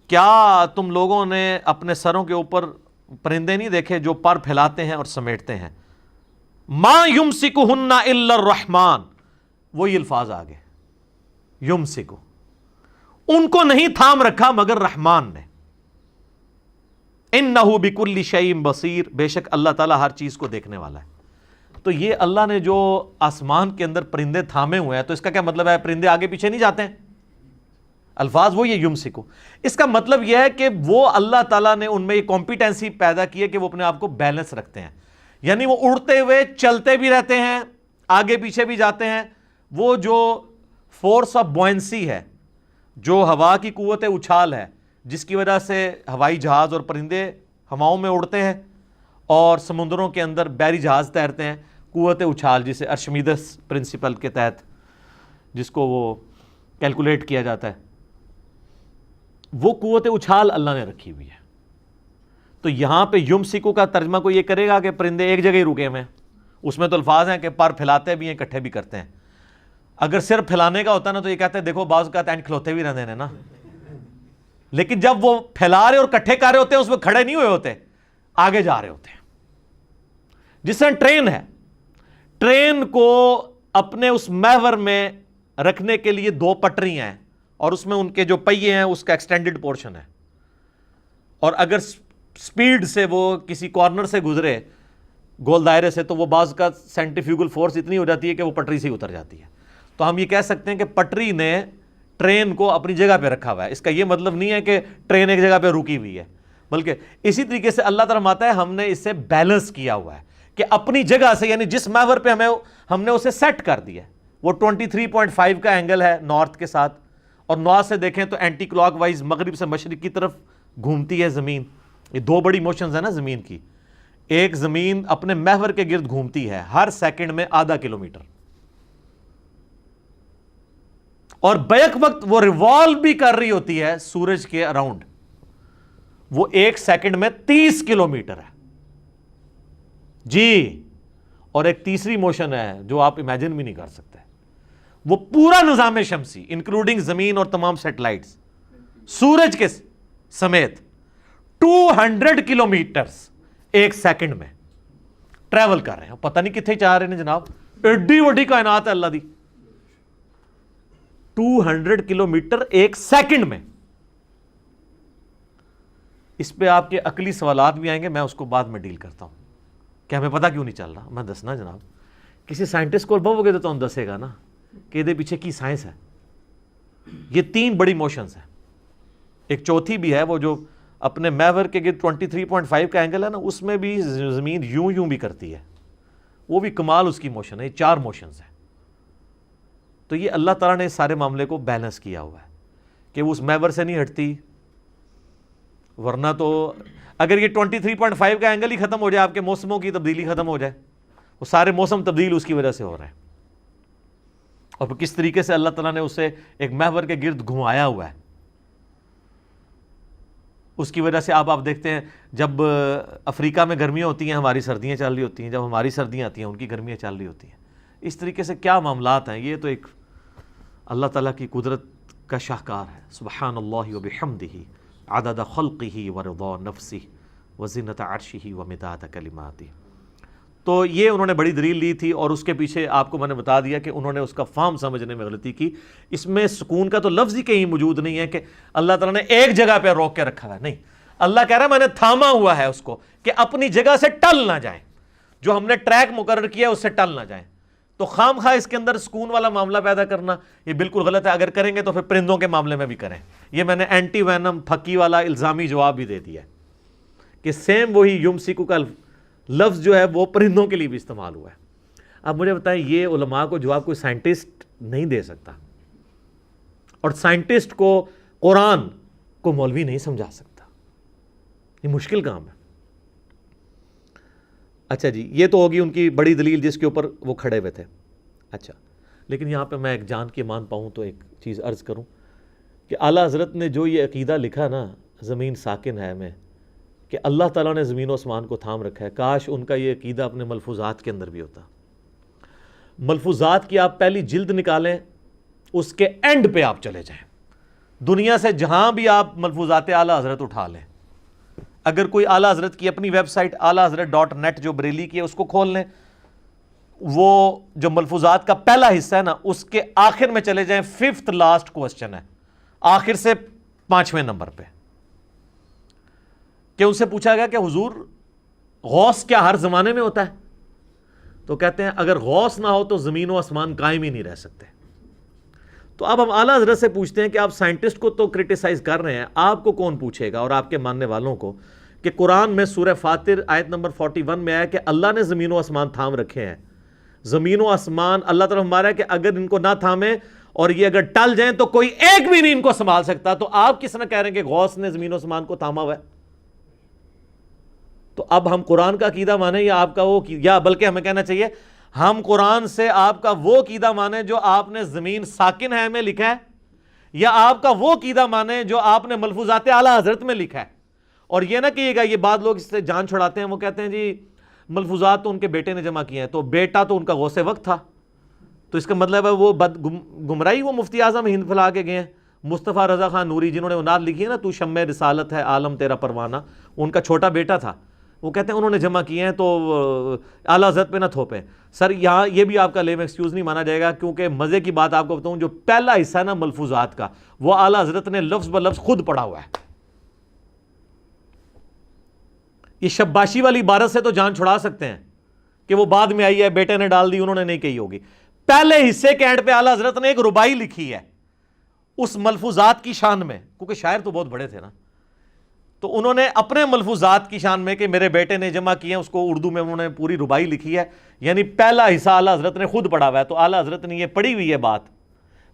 کیا تم لوگوں نے اپنے سروں کے اوپر پرندے نہیں دیکھے جو پر پھیلاتے ہیں اور سمیٹتے ہیں؟ ما یمسکہن الا الرحمن، وہی الفاظ آگے، یمسکو، ان کو نہیں تھام رکھا مگر رحمان نے۔ انہ بکل شیء بصیر، بے شک اللہ تعالیٰ ہر چیز کو دیکھنے والا ہے۔ تو یہ اللہ نے جو آسمان کے اندر پرندے تھامے ہوئے ہیں، تو اس کا کیا مطلب ہے؟ پرندے آگے پیچھے نہیں جاتے ہیں، الفاظ وہ یہ یمسکو۔ اس کا مطلب یہ ہے کہ وہ اللہ تعالیٰ نے ان میں یہ کمپیٹنسی پیدا کی ہے کہ وہ اپنے آپ کو بیلنس رکھتے ہیں، یعنی وہ اڑتے ہوئے چلتے بھی رہتے ہیں، آگے پیچھے بھی جاتے ہیں۔ وہ جو فورس آف بوئنسی ہے، جو ہوا کی قوت اچھال ہے، جس کی وجہ سے ہوائی جہاز اور پرندے ہواؤں میں اڑتے ہیں اور سمندروں کے اندر بحری جہاز تیرتے ہیں، قوت اچھال جسے ارشمیدس پرنسپل کے تحت جس کو وہ کیلکولیٹ کیا جاتا ہے، وہ قوت اچھال اللہ نے رکھی ہوئی ہے۔ تو یہاں پہ یمسکو کا ترجمہ کوئی یہ کرے گا کہ پرندے ایک جگہ ہی رکے ہوئے ہیں، اس میں تو الفاظ ہیں کہ پر پھیلاتے بھی ہیں، اکٹھے بھی کرتے ہیں۔ اگر صرف پھیلانے کا ہوتا نا تو یہ کہتے ہیں دیکھو بعض اوقات اینڈ کھلوتے بھی رہتے ہیں نا، لیکن جب وہ پھیلا رہے اور کٹھے کر رہے ہوتے ہیں اس میں کھڑے نہیں ہوئے ہوتے، آگے جا رہے ہوتے ہیں۔ جس طرح ٹرین ہے، ٹرین کو اپنے اس محور میں رکھنے کے لیے دو پٹریاں ہیں اور اس میں ان کے جو پہیے ہیں اس کا ایکسٹینڈڈ پورشن ہے، اور اگر سپیڈ سے وہ کسی کارنر سے گزرے گول دائرے سے تو وہ بعض کا سینٹریفیوگل فورس اتنی ہو جاتی ہے کہ وہ پٹری سے ہی اتر جاتی ہے۔ تو ہم یہ کہہ سکتے ہیں کہ پٹری نے ٹرین کو اپنی جگہ پہ رکھا ہوا ہے۔ اس کا یہ مطلب نہیں ہے کہ ٹرین ایک جگہ پہ رکی ہوئی ہے، بلکہ اسی طریقے سے اللہ تعالیٰ فرماتا ہے ہم نے اسے بیلنس کیا ہوا ہے کہ اپنی جگہ سے، یعنی جس محور پہ ہم نے اسے سیٹ کر دیا ہے، وہ 23.5 کا اینگل ہے نارتھ کے ساتھ، اور نارتھ سے دیکھیں تو اینٹی کلاک وائز مغرب سے مشرق کی طرف گھومتی ہے زمین۔ یہ دو بڑی موشنز ہیں نا زمین کی، ایک زمین اپنے محور کے گرد گھومتی ہے ہر سیکنڈ میں ½ کلومیٹر، اور بیک وقت وہ ریوالو بھی کر رہی ہوتی ہے سورج کے اراؤنڈ، وہ ایک سیکنڈ میں 30 کلومیٹر ہے جی۔ اور ایک تیسری موشن ہے جو آپ امیجن بھی نہیں کر سکتے، وہ پورا نظام شمسی انکلوڈنگ زمین اور تمام سیٹلائٹس سورج کے سمیت 200 کلومیٹرز ایک سیکنڈ میں ٹریول کر رہے ہیں۔ پتہ نہیں کتنے چاہ رہے ہیں جناب، ایڈی وڈی کائنات ہے اللہ دی، 200 کلومیٹر ایک سیکنڈ میں۔ اس پہ آپ کے عقلی سوالات بھی آئیں گے، میں اس کو بعد میں ڈیل کرتا ہوں کہ ہمیں پتہ کیوں نہیں چل رہا. میں دسنا جناب، کسی سائنٹسٹ کو بہو گے تو دسے گا نا کہ یہ پیچھے کی سائنس ہے. یہ 3 بڑی موشنز ہیں، ایک چوتھی بھی ہے وہ جو اپنے محور کے گرد 23.5 کا اینگل ہے نا، اس میں بھی زمین یوں بھی کرتی ہے، وہ بھی کمال اس کی موشن ہے. یہ 4 موشنز ہیں. تو یہ اللہ تعالیٰ نے اس سارے معاملے کو بیلنس کیا ہوا ہے کہ وہ اس محور سے نہیں ہٹتی، ورنہ تو اگر یہ 23.5 کا اینگل ہی ختم ہو جائے، آپ کے موسموں کی تبدیلی ختم ہو جائے، وہ سارے موسم تبدیل اس کی وجہ سے ہو رہے ہیں. اور پھر کس طریقے سے اللہ تعالیٰ نے اسے ایک محور کے گرد گھمایا ہوا ہے، اس کی وجہ سے آپ دیکھتے ہیں جب افریقہ میں گرمیاں ہوتی ہیں ہماری سردیاں چل رہی ہوتی ہیں، جب ہماری سردیاں آتی ہیں ان کی گرمیاں چل رہی ہوتی ہیں. اس طریقے سے کیا معاملات ہیں، یہ تو ایک اللہ تعالیٰ کی قدرت کا شاہکار ہے. سبحان اللہ وبحمدہ عدد خلقہ ورضا نفسہ وزنۃ عرشہ ومداد کلماتہ. تو یہ انہوں نے بڑی دلیل لی تھی، اور اس کے پیچھے آپ کو میں نے بتا دیا کہ انہوں نے اس کا فہم سمجھنے میں غلطی کی. اس میں سکون کا تو لفظ ہی کہیں موجود نہیں ہے کہ اللہ تعالیٰ نے ایک جگہ پہ روک کے رکھا ہے. نہیں، اللہ کہہ رہا ہے میں نے تھاما ہوا ہے اس کو کہ اپنی جگہ سے ٹل نہ جائیں، جو ہم نے ٹریک مقرر کیا اس سے ٹل نہ جائیں. تو خام خواہ اس کے اندر سکون والا معاملہ پیدا کرنا یہ بالکل غلط ہے. اگر کریں گے تو پھر پرندوں کے معاملے میں بھی کریں. یہ میں نے اینٹی وینم پھکی والا الزامی جواب بھی دے دیا کہ سیم وہی یمسکو کا لفظ جو ہے وہ پرندوں کے لیے بھی استعمال ہوا ہے. اب مجھے بتائیں، یہ علماء کو جواب کوئی سائنٹسٹ نہیں دے سکتا، اور سائنٹسٹ کو قرآن کو مولوی نہیں سمجھا سکتا. یہ مشکل کام ہے. اچھا جی، یہ تو ہوگی ان کی بڑی دلیل جس کے اوپر وہ کھڑے ہوئے تھے. اچھا، لیکن یہاں پہ میں ایک جان کے مان پاؤں تو ایک چیز عرض کروں کہ اعلیٰ حضرت نے جو یہ عقیدہ لکھا نا زمین ساکن ہے میں، کہ اللہ تعالیٰ نے زمین و آسمان کو تھام رکھا ہے، کاش ان کا یہ عقیدہ اپنے ملفوظات کے اندر بھی ہوتا. ملفوظات کی آپ پہلی جلد نکالیں، اس کے اینڈ پہ آپ چلے جائیں، دنیا سے جہاں بھی آپ ملفوظات اعلیٰ حضرت اٹھا لیں. اگر کوئی اعلیٰ حضرت کی اپنی ویب سائٹ اعلیٰ حضرت .net جو بریلی کی ہے اس کو کھول لیں، وہ جو ملفوظات کا پہلا حصہ ہے نا، اس کے آخر میں چلے جائیں. 5th لاسٹ کوسچن ہے، آخر سے 5ویں نمبر پہ، کہ ان سے پوچھا گیا کہ حضور غوث کیا ہر زمانے میں ہوتا ہے؟ تو کہتے ہیں اگر غوث نہ ہو تو زمین و آسمان قائم ہی نہیں رہ سکتے. تو اب ہم اعلیٰ حضرت سے پوچھتے ہیں کہ آپ سائنٹسٹ کو تو کرٹیسائز کر رہے ہیں، آپ کو کون پوچھے گا اور آپ کے ماننے والوں کو کہ قرآن میں سورہ فاطر آیت نمبر 41 میں آیا کہ اللہ نے زمین و آسمان تھام رکھے ہیں. زمین و آسمان اللہ تعالیٰ ہمارا ہے کہ اگر ان کو نہ تھامے اور یہ اگر ٹل جائیں تو کوئی ایک بھی نہیں ان کو سنبھال سکتا. تو آپ کس نے کہہ رہے ہیں کہ غوث نے زمین و آسمان کو تھاما ہوا ہے؟ تو اب ہم قرآن کا عقیدہ مانیں یا آپ کا وہ، یا بلکہ ہمیں کہنا چاہیے ہم قرآن سے آپ کا وہ عقیدہ مانیں جو آپ نے زمین ساکن ہے میں لکھا ہے، یا آپ کا وہ عقیدہ مانیں جو آپ نے ملفوظات اعلیٰ حضرت میں لکھا ہے. اور یہ نہ کہیے گا، یہ بعض لوگ اس سے جان چھڑاتے ہیں، وہ کہتے ہیں جی ملفوظات تو ان کے بیٹے نے جمع کیے ہیں، تو بیٹا تو ان کا غوث وقت تھا، تو اس کا مطلب ہے وہ گمراہی وہ مفتی اعظم ہند پھیلا کے گئے ہیں. مصطفیٰ رضا خان نوری جنہوں نے وہ نعت لکھی ہے نا، تو شمع رسالت ہے عالم تیرا پروانہ، ان کا چھوٹا بیٹا تھا. وہ کہتے ہیں انہوں نے جمع کیے ہیں تو اعلیٰ حضرت پہ نہ تھوپیں. سر یہاں یہ بھی آپ کا لیم ایکسکیوز نہیں مانا جائے گا، کیونکہ مزے کی بات آپ کو بتاؤں، جو پہلا حصہ ہے نا ملفوظات کا، وہ اعلیٰ حضرت نے لفظ بلفظ خود پڑھا ہوا ہے. یہ شباشی والی عبارت سے تو جان چھڑا سکتے ہیں کہ وہ بعد میں آئی ہے، بیٹے نے ڈال دی، انہوں نے نہیں کہی ہوگی. پہلے حصے کے اینڈ پہ اعلیٰ حضرت نے ایک ربائی لکھی ہے اس ملفوظات کی شان میں، کیونکہ شاعر تو بہت بڑے تھے نا، تو انہوں نے اپنے ملفوظات کی شان میں کہ میرے بیٹے نے جمع کیے ہیں، اس کو اردو میں انہوں نے پوری ربائی لکھی ہے. یعنی پہلا حصہ اعلیٰ حضرت نے خود پڑھا ہوا ہے. تو اعلیٰ حضرت نے یہ پڑھی ہوئی ہے بات.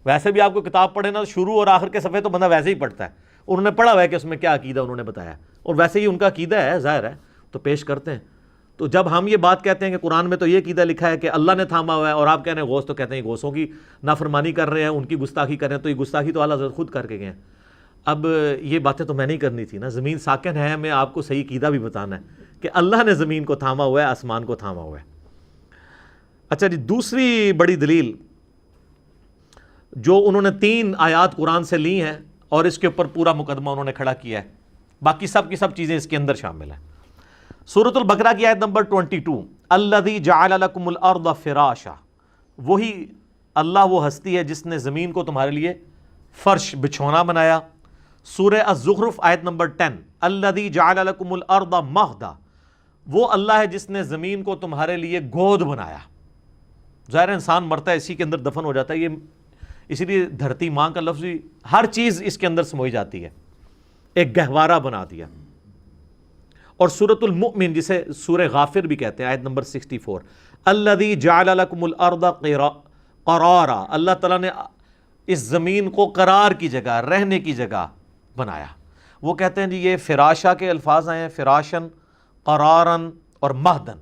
ویسے بھی آپ کو کتاب پڑھے نا، شروع اور آخر کے صفحے تو بندہ ویسے ہی پڑھتا ہے، انہوں نے پڑھا ہوا ہے کہ اس میں کیا عقیدہ انہوں نے بتایا، اور ویسے ہی ان کا عقیدہ ہے، ظاہر ہے، تو پیش کرتے ہیں. تو جب ہم یہ بات کہتے ہیں کہ قرآن میں تو یہ عقیدہ لکھا ہے کہ اللہ نے تھاما ہوا ہے، اور آپ کہہ رہے ہیں غوث، تو کہتے ہیں غوثوں کی نافرمانی کر رہے ہیں، ان کی گستاخی کر رہے ہیں. تو یہ گستاخی تو اعلیٰ حضرت خود کر کے گئے ہیں. اب یہ باتیں تو میں نہیں کرنی تھی نا، زمین ساکن ہے میں آپ کو صحیح عقیدہ بھی بتانا ہے کہ اللہ نے زمین کو تھاما ہوا ہے، آسمان کو تھاما ہوا ہے. اچھا جی، دوسری بڑی دلیل جو انہوں نے 3 آیات قرآن سے لی ہیں اور اس کے اوپر پورا مقدمہ انہوں نے کھڑا کیا ہے، باقی سب کی سب چیزیں اس کے اندر شامل ہیں. سورۃ البقرہ کی آیت نمبر 22، الذی جعل لکم الارض فراشا، وہی اللہ وہ ہستی ہے جس نے زمین کو تمہارے لیے فرش بچھونا بنایا. سورہ الزخرف آیت نمبر 10، الذی جعل لکم الارض مہدا، وہ اللہ ہے جس نے زمین کو تمہارے لیے گود بنایا. ظاہر انسان مرتا ہے اسی کے اندر دفن ہو جاتا ہے، یہ اسی لیے دھرتی ماں کا لفظ بھی ہر چیز اس کے اندر سموئی جاتی ہے، ایک گہوارہ بنا دیا. اور سورۃ المؤمن جسے سورہ غافر بھی کہتے ہیں، آیت نمبر 64، الذی جعل لکم الارض قرارا، اللہ تعالیٰ نے اس زمین کو قرار کی جگہ، رہنے کی جگہ بنایا. وہ کہتے ہیں جی یہ فراشا کے الفاظ آئے ہیں، فراشن، قرارن اور مہدن،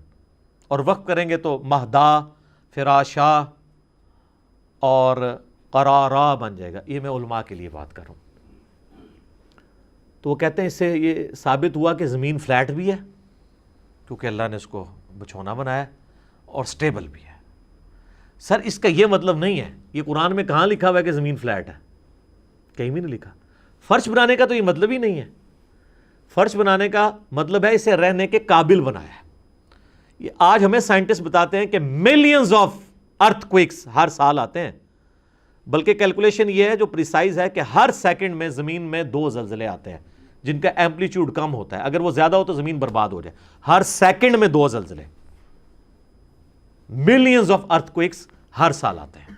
اور وقف کریں گے تو مہدا، فراشا اور قرارا بن جائے گا. یہ میں علماء کے لیے بات کر رہا ہوں. تو وہ کہتے ہیں اس سے یہ ثابت ہوا کہ زمین فلیٹ بھی ہے کیونکہ اللہ نے اس کو بچھونا بنایا اور سٹیبل بھی ہے. سر اس کا یہ مطلب نہیں ہے، یہ قرآن میں کہاں لکھا ہوا ہے کہ زمین فلیٹ ہے؟ کہیں بھی نہیں لکھا. فرش بنانے کا تو یہ مطلب ہی نہیں ہے. فرش بنانے کا مطلب ہے اسے رہنے کے قابل بنایا ہے. یہ آج ہمیں سائنٹسٹ بتاتے ہیں کہ ملینز آف ارتھ کوئکس ہر سال آتے ہیں، بلکہ کیلکولیشن یہ ہے جو پریسائز ہے کہ ہر سیکنڈ میں زمین میں 2 زلزلے آتے ہیں جن کا ایمپلیٹیوڈ کم ہوتا ہے، اگر وہ زیادہ ہو تو زمین برباد ہو جائے. ہر سیکنڈ میں 2 زلزلے، ملینز آف ارتھ کوئکس ہر سال آتے ہیں.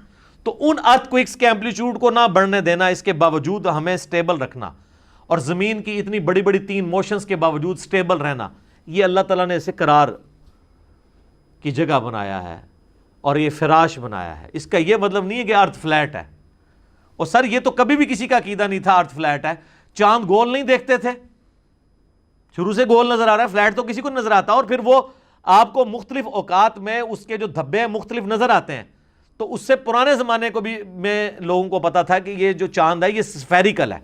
تو ان ارتھ کوئکس کے ایمپلیٹیوڈ کو نہ بڑھنے دینا، اس کے باوجود ہمیں سٹیبل رکھنا، اور زمین کی اتنی بڑی بڑی 3 موشنز کے باوجود سٹیبل رہنا، یہ اللہ تعالیٰ نے اسے قرار کی جگہ بنایا ہے اور یہ فراش بنایا ہے. اس کا یہ مطلب نہیں ہے کہ ارتھ فلیٹ ہے. اور سر یہ تو کبھی بھی کسی کا عقیدہ نہیں تھا ارتھ فلیٹ ہے. چاند گول نہیں دیکھتے تھے، شروع سے گول نظر آ رہا ہے، فلیٹ تو کسی کو نظر آتا. اور پھر وہ آپ کو مختلف اوقات میں اس کے جو دھبے ہیں مختلف نظر آتے ہیں. تو اس سے پرانے زمانے کو بھی میں لوگوں کو پتا تھا کہ یہ جو چاند ہے یہ سفیریکل ہے.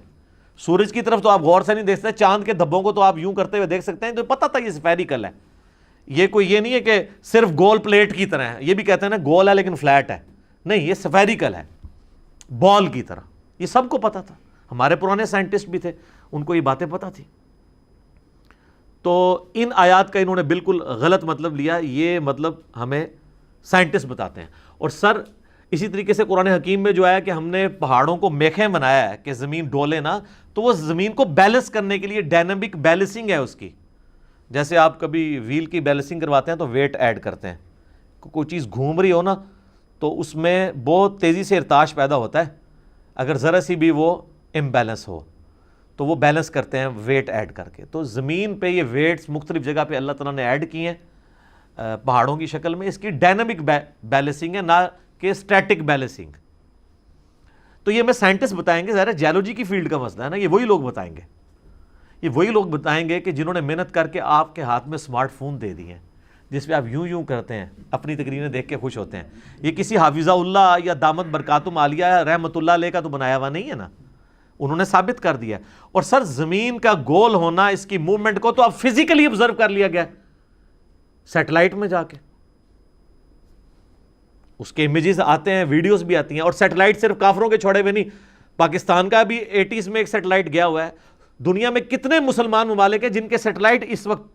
سورج کی طرف تو آپ غور سے نہیں دیکھ سکتے، چاند کے دھبوں کو تو آپ یوں کرتے ہوئے دیکھ سکتے ہیں، تو پتا تھا یہ سفیریکل ہے. یہ کوئی یہ نہیں ہے کہ صرف گول پلیٹ کی طرح ہے. یہ بھی کہتے ہیں نا گول ہے لیکن فلیٹ ہے، نہیں، یہ سفیریکل ہے، بال کی طرح. یہ سب کو پتا تھا. ہمارے پرانے سائنٹسٹ بھی تھے، ان کو یہ باتیں پتا تھی. تو ان آیات کا انہوں نے بالکل غلط مطلب لیا. یہ مطلب ہمیں سائنٹسٹ بتاتے ہیں. اور سر اسی طریقے سے قرآن حکیم میں جو آیا کہ ہم نے پہاڑوں کو میخیں بنایا ہے کہ زمین ڈولے نہ، تو وہ زمین کو بیلنس کرنے کے لیے ڈائنامک بیلنسنگ ہے اس کی. جیسے آپ کبھی ویل کی بیلنسنگ کرواتے ہیں تو ویٹ ایڈ کرتے ہیں، کوئی چیز گھوم رہی ہو نا تو اس میں بہت تیزی سے ارتعاش پیدا ہوتا ہے، اگر ذرا سی بھی وہ امبیلنس ہو تو وہ بیلنس کرتے ہیں ویٹ ایڈ کر کے. تو زمین پہ یہ ویٹس مختلف جگہ پہ اللہ تعالیٰ نے ایڈ کی ہیں پہاڑوں کی شکل میں. اس کی ڈائنامک بیلنسنگ ہے، نہ کہ اسٹیٹک بیلنسنگ. تو یہ میں سائنٹسٹ بتائیں گے، ظاہر جیولوجی کی فیلڈ کا مسئلہ ہے نا، یہ وہی لوگ بتائیں گے. یہ وہی لوگ بتائیں گے کہ جنہوں نے محنت کر کے آپ کے ہاتھ میں اسمارٹ فون دے دی ہیں جس پہ آپ یوں یوں کرتے ہیں، اپنی تقریریں دیکھ کے خوش ہوتے ہیں. یہ کسی حافظہ اللہ یا دامت برکاتم عالیہ رحمۃ اللہ علیہ کا تو بنایا ہوا نہیں ہے نا، انہوں نے ثابت کر دیا. اور سر زمین کا گول ہونا، اس کی موومنٹ کو تو اب فزیکلی آبزرو کر لیا گیا سیٹلائٹ میں جا کے. اس کے امیجز آتے ہیں، ویڈیوز بھی آتی ہیں. اور سیٹلائٹ صرف کافروں کے چھوڑے ہوئے نہیں، پاکستان کا بھی 80s میں ایک سیٹلائٹ گیا ہوا ہے. دنیا میں کتنے مسلمان ممالک ہیں جن کے سیٹلائٹ اس وقت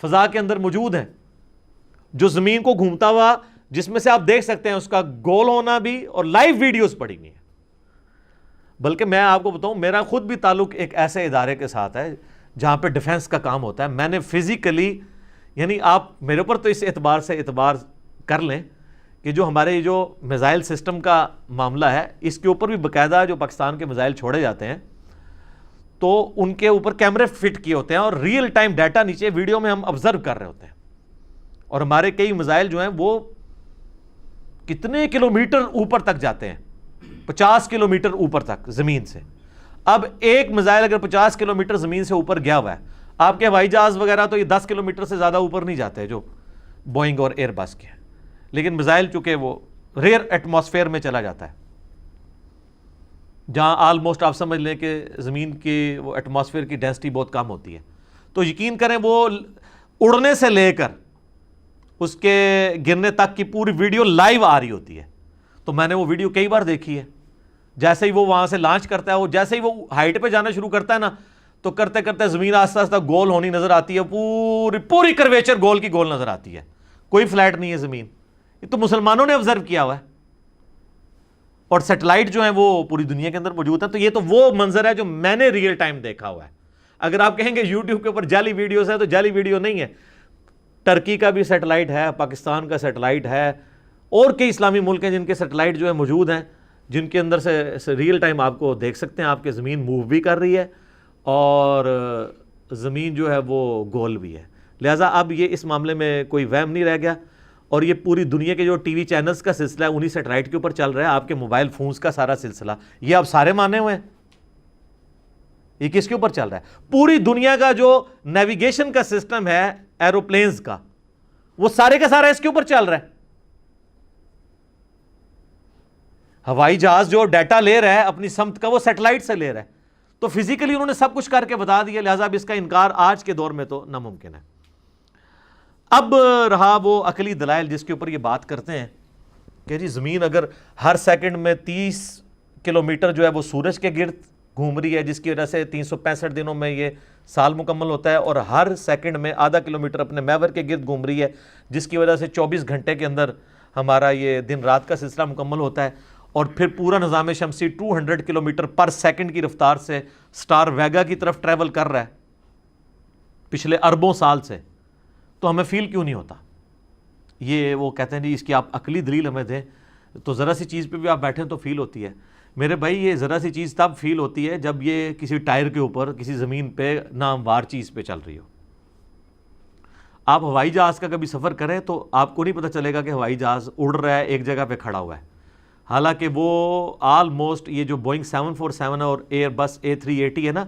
فضا کے اندر موجود ہیں جو زمین کو گھومتا ہوا، جس میں سے آپ دیکھ سکتے ہیں اس کا گول ہونا بھی، اور لائیو ویڈیوز پڑی ہوئی ہیں. بلکہ میں آپ کو بتاؤں، میرا خود بھی تعلق ایک ایسے ادارے کے ساتھ ہے جہاں پہ ڈیفنس کا کام ہوتا ہے. میں نے فزیکلی، یعنی آپ میرے اوپر تو اس اعتبار سے اعتبار کر لیں کہ جو ہمارے جو میزائل سسٹم کا معاملہ ہے، اس کے اوپر بھی باقاعدہ جو پاکستان کے میزائل چھوڑے جاتے ہیں تو ان کے اوپر کیمرے فٹ کیے ہوتے ہیں اور ریئل ٹائم ڈیٹا نیچے ویڈیو میں ہم آبزرو کر رہے ہوتے ہیں. اور ہمارے کئی میزائل جو ہیں وہ کتنے کلومیٹر اوپر تک جاتے ہیں، 50 کلومیٹر اوپر تک زمین سے. اب ایک میزائل اگر 50 کلومیٹر زمین سے اوپر گیا ہوا ہے، آپ کے ہوائی جہاز وغیرہ تو یہ 10 کلومیٹر سے زیادہ اوپر نہیں جاتے جو بوئنگ اور ایئر بس کے ہیں، لیکن میزائل چونکہ وہ ریئر ایٹماسفیئر میں چلا جاتا ہے جہاں آلموسٹ آپ سمجھ لیں کہ زمین کی وہ ایٹماسفیئر کی ڈینسٹی بہت کم ہوتی ہے. تو یقین کریں وہ اڑنے سے لے کر اس کے گرنے تک کی پوری ویڈیو لائیو آ رہی ہوتی ہے. تو میں نے وہ ویڈیو کئی بار دیکھی ہے. جیسے ہی وہ وہاں سے لانچ کرتا ہے، وہ جیسے ہی وہ ہائٹ پہ جانا شروع کرتا ہے نا، تو کرتے کرتے زمین آہستہ آہستہ گول ہونی نظر آتی ہے، پوری کرویچر گول کی گول نظر آتی ہے، کوئی فلیٹ نہیں ہے زمین. یہ تو مسلمانوں نے آبزرو کیا ہوا ہے، اور سیٹلائٹ جو ہیں وہ پوری دنیا کے اندر موجود ہیں. تو یہ تو وہ منظر ہے جو میں نے ریئل ٹائم دیکھا ہوا ہے. اگر آپ کہیں گے یوٹیوب کے اوپر جعلی ویڈیوز ہیں تو جعلی ویڈیو نہیں ہے. ٹرکی کا بھی سیٹلائٹ ہے, پاکستان کا سیٹلائٹ ہے, اور کئی اسلامی ملک ہیں جن کے سیٹلائٹ جو ہے موجود ہیں, جن کے اندر سے ریئل ٹائم آپ کو دیکھ سکتے ہیں آپ کے زمین موو بھی کر رہی ہے اور زمین جو ہے وہ گول بھی ہے. لہٰذا اب یہ اس معاملے میں کوئی وہم نہیں رہ گیا, اور یہ پوری دنیا کے جو ٹی وی چینلز کا سلسلہ ہے انہی سیٹلائٹ کے اوپر چل رہا ہے. آپ کے موبائل فونز کا سارا سلسلہ یہ آپ سارے مانے ہوئے ہیں. یہ کس کے اوپر چل رہا ہے؟ پوری دنیا کا جو نیویگیشن کا سسٹم ہے ایروپلینز کا, وہ سارے کا سارا اس کے اوپر چل رہا ہے. ہوائی جہاز جو ڈیٹا لے رہا ہے اپنی سمت کا وہ سیٹلائٹ سے لے رہا ہے. تو فزیکلی انہوں نے سب کچھ کر کے بتا دیا, لہٰذا اب اس کا انکار آج کے دور میں تو ناممکن ہے. اب رہا وہ عقلی دلائل جس کے اوپر یہ بات کرتے ہیں کہ جی زمین اگر ہر سیکنڈ میں 30 کلومیٹر جو ہے وہ سورج کے گرد گھوم رہی ہے, جس کی وجہ سے 365 دنوں میں یہ سال مکمل ہوتا ہے, اور ہر سیکنڈ میں آدھا کلومیٹر اپنے محور کے گرد گھوم رہی ہے, جس کی وجہ سے 24 گھنٹے کے اندر ہمارا یہ دن رات کا سلسلہ مکمل ہوتا ہے, اور پھر پورا نظام شمسی 200 کلومیٹر پر سیکنڈ کی رفتار سے سٹار ویگا کی طرف ٹریول کر رہا ہے پچھلے اربوں سال سے, تو ہمیں فیل کیوں نہیں ہوتا؟ یہ وہ کہتے ہیں جی اس کی آپ عقلی دلیل ہمیں دیں. تو ذرا سی چیز پہ بھی آپ بیٹھیں تو فیل ہوتی ہے. میرے بھائی یہ ذرا سی چیز تب فیل ہوتی ہے جب یہ کسی ٹائر کے اوپر کسی زمین پہ ناموار چیز پہ چل رہی ہو. آپ ہوائی جہاز کا کبھی سفر کریں تو آپ کو نہیں پتہ چلے گا کہ ہوائی جہاز اڑ رہا ہے ایک جگہ پہ کھڑا ہوا ہے, حالانکہ وہ آلموسٹ یہ جو بوئنگ 747 اور ایئر بس A380 ہے نا,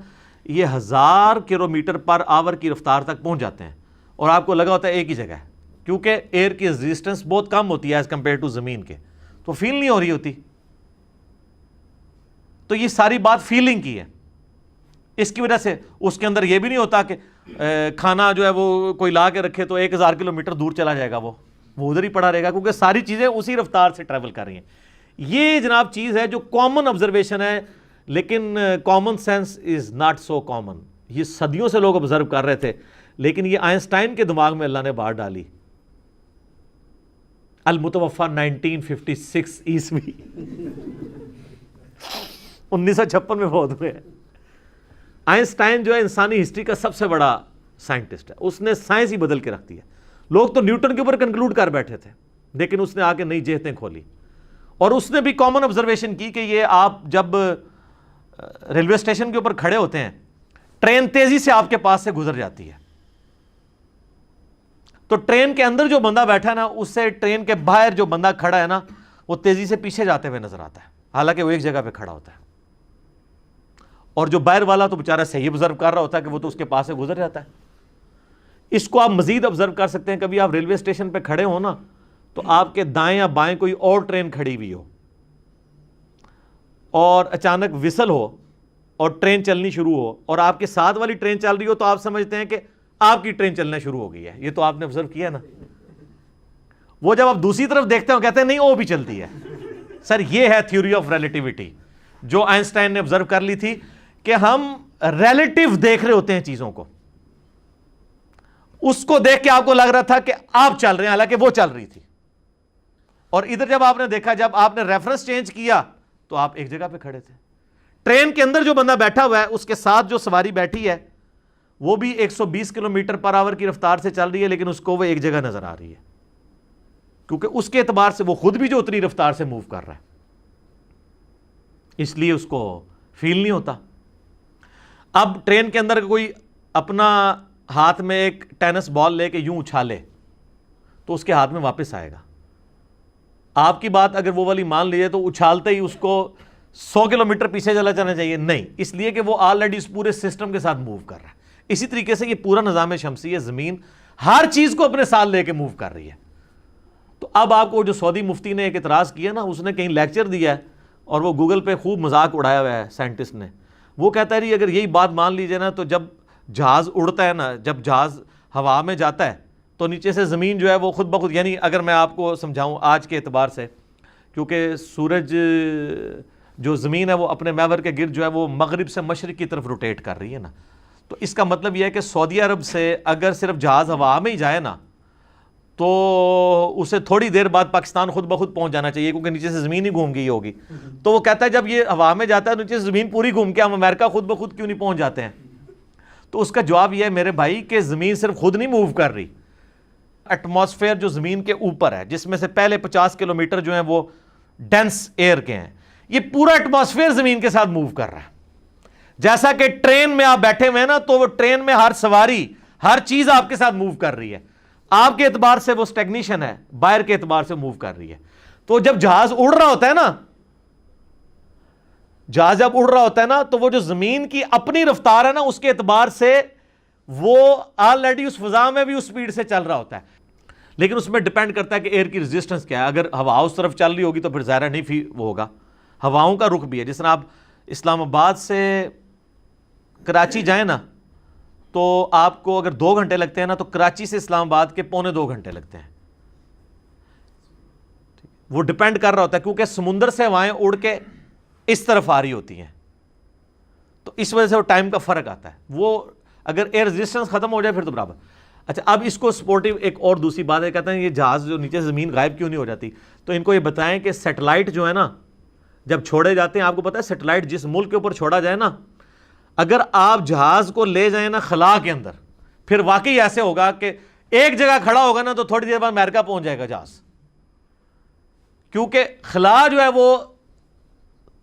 یہ 1000 کلومیٹر پر آور کی رفتار تک پہنچ جاتے ہیں, اور آپ کو لگا ہوتا ہے ایک ہی جگہ ہے, کیونکہ ایئر کی ریزسٹنس بہت کم ہوتی ہے ایز کمپیئر ٹو زمین کے, تو فیل نہیں ہو رہی ہوتی. تو یہ ساری بات فیلنگ کی ہے. اس کی وجہ سے اس کے اندر یہ بھی نہیں ہوتا کہ کھانا جو ہے وہ کوئی لا کے رکھے تو 1000 کلومیٹر دور چلا جائے گا, وہ ادھر ہی پڑا رہے گا, کیونکہ ساری چیزیں اسی رفتار سے ٹریول کر رہی ہیں. یہ جناب چیز ہے جو کامن آبزرویشن ہے, لیکن common sense is not so common. یہ صدیوں سے لوگ آبزرو کر رہے تھے, لیکن یہ آئنسٹائن کے دماغ میں اللہ نے بات ڈالی. المتوفا 1956 عیسوی 1956 میں فوت ہوئے ہیں. آئنسٹائن جو ہے انسانی ہسٹری کا سب سے بڑا سائنٹسٹ ہے, اس نے سائنس ہی بدل کے رکھ دی ہے. لوگ تو نیوٹن کے اوپر کنکلوڈ کر بیٹھے تھے, لیکن اس نے آ کے نئی جہتیں کھولی, اور اس نے بھی کامن آبزرویشن کی کہ یہ آپ جب ریلوے اسٹیشن کے اوپر کھڑے ہوتے ہیں, ٹرین تیزی سے آپ کے پاس سے گزر جاتی ہے, تو ٹرین کے اندر جو بندہ بیٹھا ہے نا, اس سے ٹرین کے باہر جو بندہ کھڑا ہے نا, وہ تیزی سے پیچھے جاتے ہوئے نظر آتا ہے, حالانکہ وہ ایک جگہ پہ کھڑا ہوتا ہے. اور جو باہر والا تو بیچارہ صحیح آبزرو کر رہا ہوتا ہے کہ وہ تو اس کے پاس سے گزر جاتا ہے. اس کو آپ مزید آبزرو کر سکتے ہیں. کبھی آپ ریلوے اسٹیشن پہ کھڑے ہو نا, تو آپ کے دائیں یا بائیں کوئی اور ٹرین کھڑی ہوئی ہو, اور اچانک وسل ہو اور ٹرین چلنی شروع ہو, اور آپ کے ساتھ والی ٹرین چل رہی ہو, تو آپ سمجھتے ہیں کہ آپ کی ٹرین چلنا شروع ہو گئی ہے. یہ تو آپ نے آبزرو کیا نا. وہ جب آپ دوسری طرف دیکھتے ہیں کہتے ہیں نہیں وہ بھی چلتی ہے. سر یہ ہے تھیوری آف ریلیٹیوٹی جو آئنسٹائن نے آبزرو کر لی تھی, کہ ہم ریلیٹیو دیکھ رہے ہوتے ہیں چیزوں کو. اس کو دیکھ کے آپ کو لگ رہا تھا کہ آپ چل رہے ہیں, حالانکہ وہ چل رہی تھی. اور ادھر جب آپ نے دیکھا, جب آپ نے ریفرنس چینج کیا, تو آپ ایک جگہ پہ کھڑے تھے. ٹرین کے اندر جو بندہ بیٹھا ہوا ہے, اس کے ساتھ جو سواری بیٹھی ہے, وہ بھی 120 کلومیٹر پر آور کی رفتار سے چل رہی ہے, لیکن اس کو وہ ایک جگہ نظر آ رہی ہے, کیونکہ اس کے اعتبار سے وہ خود بھی جو اتنی رفتار سے موو کر رہا ہے, اس لیے اس کو فیل نہیں ہوتا. اب ٹرین کے اندر کوئی اپنا ہاتھ میں ایک ٹینس بال لے کے یوں اچھالے, تو اس کے ہاتھ میں واپس آئے گا. آپ کی بات اگر وہ والی مان لیجیے تو اچھالتے ہی اس کو 100 کلومیٹر پیچھے چلا جانا چاہیے, نہیں, اس لیے کہ وہ آلریڈی اس پورے سسٹم کے ساتھ موو کر رہا ہے. اسی طریقے سے یہ پورا نظام شمسی ہے, زمین ہر چیز کو اپنے ساتھ لے کے موو کر رہی ہے. تو اب آپ کو جو سعودی مفتی نے ایک اعتراض کیا نا, اس نے کہیں لیکچر دیا ہے, اور وہ گوگل پہ خوب مذاق اڑایا ہوا ہے سائنٹسٹ نے. وہ کہتا ہے اگر یہی بات مان لیجیے نا, تو جب جہاز اڑتا ہے نا, جب جہاز ہوا میں جاتا ہے, تو نیچے سے زمین جو ہے وہ خود بخود, یعنی اگر میں آپ کو سمجھاؤں آج کے اعتبار سے, کیونکہ سورج جو زمین ہے وہ اپنے محور کے گرد جو ہے وہ مغرب سے مشرق کی طرف روٹیٹ کر رہی ہے نا, تو اس کا مطلب یہ ہے کہ سعودی عرب سے اگر صرف جہاز ہوا میں ہی جائے نا, تو اسے تھوڑی دیر بعد پاکستان خود بخود پہنچ جانا چاہیے, کیونکہ نیچے سے زمین ہی گھوم گئی ہوگی. تو وہ کہتا ہے جب یہ ہوا میں جاتا ہے نیچے سے زمین پوری گھوم کے ہم امریکہ خود بخود کیوں نہیں پہنچ جاتے ہیں؟ تو اس کا جواب یہ ہے میرے بھائی کہ زمین صرف خود نہیں موو کر رہی، ایٹماسفیئر جو زمین کے اوپر ہے، جس میں سے پہلے 50 کلومیٹر جو ہیں وہ ڈینس ایئر کے ہیں، یہ پورا ایٹماسفیئر زمین کے ساتھ موو کر رہا ہے. جیسا کہ ٹرین میں آپ بیٹھے ہوئے ہیں نا، تو وہ ٹرین میں ہر سواری، ہر چیز آپ کے ساتھ موو کر رہی ہے. آپ کے اعتبار سے وہ اسٹیگنیشن ہے، باہر کے اعتبار سے موو کر رہی ہے. تو جب جہاز اڑ رہا ہوتا ہے نا، جہاز جب اڑ رہا ہوتا ہے نا، تو وہ جو زمین کی اپنی رفتار ہے نا، اس کے اعتبار سے وہ آلریڈی اس فضا میں بھی اس سپیڈ سے چل رہا ہوتا ہے. لیکن اس میں ڈیپینڈ کرتا ہے کہ ایئر کی ریزسٹنس کیا ہے. اگر ہوا اس طرف چل رہی ہوگی تو پھر ظاہر نہیں وہ ہوگا. ہواؤں کا رخ بھی ہے. جس طرح آپ اسلام آباد سے کراچی جائیں نا، تو آپ کو اگر 2 گھنٹے لگتے ہیں نا، تو کراچی سے اسلام آباد کے 1.25 گھنٹے لگتے ہیں. وہ ڈیپینڈ کر رہا ہوتا ہے کیونکہ سمندر سے ہوائیں اڑ کے اس طرف آ رہی ہوتی ہیں، تو اس وجہ سے وہ ٹائم کا فرق آتا ہے. وہ اگر ایئر ریزسٹنس ختم ہو جائے پھر تو برابر. اچھا، اب اس کو سپورٹیو ایک اور دوسری بات ہے، کہتے ہیں یہ جہاز جو نیچے سے زمین غائب کیوں نہیں ہو جاتی؟ تو ان کو یہ بتائیں کہ سیٹلائٹ جو ہے نا، جب چھوڑے جاتے ہیں، آپ کو پتا ہے سیٹلائٹ جس ملک کے اوپر چھوڑا جائے نا، اگر آپ جہاز کو لے جائیں نا خلا کے اندر، پھر واقعی ایسے ہوگا کہ ایک جگہ کھڑا ہوگا نا تو تھوڑی دیر بعد امریکہ پہنچ جائے گا جہاز، کیونکہ خلا جو ہے وہ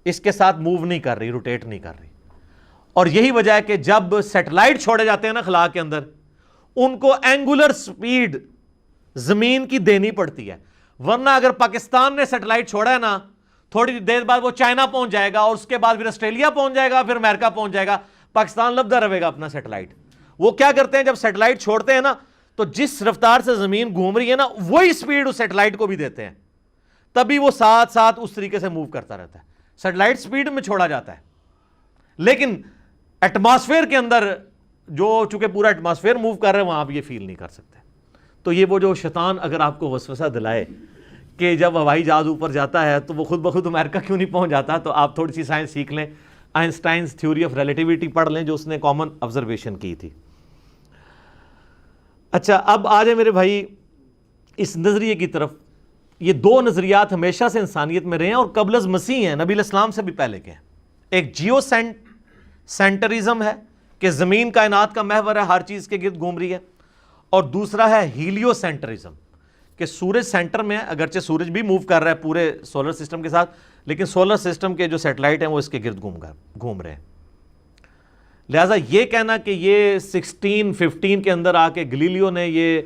اس کے ساتھ موو نہیں کر رہی، روٹیٹ نہیں کر رہی. اور یہی وجہ ہے کہ جب سیٹلائٹ چھوڑے جاتے ہیں نا خلا کے اندر، ان کو اینگولر سپیڈ زمین کی دینی پڑتی ہے. ورنہ اگر پاکستان نے سیٹلائٹ چھوڑا ہے نا، تھوڑی دیر بعد وہ چائنا پہنچ جائے گا، اور اس کے بعد پھر آسٹریلیا پہنچ جائے گا، پھر امریکہ پہنچ جائے گا. پاکستان لبدا رہے گا اپنا سیٹلائٹ. وہ کیا کرتے ہیں جب سیٹلائٹ چھوڑتے ہیں نا، تو جس رفتار سے زمین گھوم رہی ہے نا، وہی سپیڈ اس سیٹلائٹ کو بھی دیتے ہیں، تبھی وہ ساتھ ساتھ اس طریقے سے موو کرتا رہتا ہے. سیٹلائٹ سپیڈ میں چھوڑا جاتا ہے، لیکن ایٹماسفیئر کے اندر جو چونکہ پورا ایٹماسفیئر موو کر رہے ہیں، وہاں آپ یہ فیل نہیں کر سکتے. تو یہ وہ جو شیطان اگر آپ کو وسوسہ دلائے کہ جب ہوائی جہاز اوپر جاتا ہے تو وہ خود بخود امریکہ کیوں نہیں پہنچ جاتا، تو آپ تھوڑی سی سائنس سیکھ لیں، آئنسٹائنز تھیوری آف ریلیٹیوٹی پڑھ لیں جو اس نے کامن آبزرویشن کی تھی. اچھا، اب آ جائیں میرے بھائی اس نظریے کی طرف. یہ 2 نظریات ہمیشہ سے انسانیت میں رہے ہیں اور قبل از مسیح ہیں، نبی علیہ السلام سے بھی پہلے کے ہیں. ایک جیو سینٹرزم ہے کہ زمین کائنات کا محور ہے، ہر چیز کے گرد گھوم رہی ہے. اور دوسرا ہے ہیلیو سینٹرزم کہ سورج سینٹر میں ہے، اگرچہ سورج بھی موو کر رہا ہے پورے سولر سسٹم کے ساتھ، لیکن سولر سسٹم کے جو سیٹلائٹ ہیں وہ اس کے گرد گھوم رہے ہیں. لہٰذا یہ کہنا کہ یہ 1615 کے اندر آ کے گلیلیو نے یہ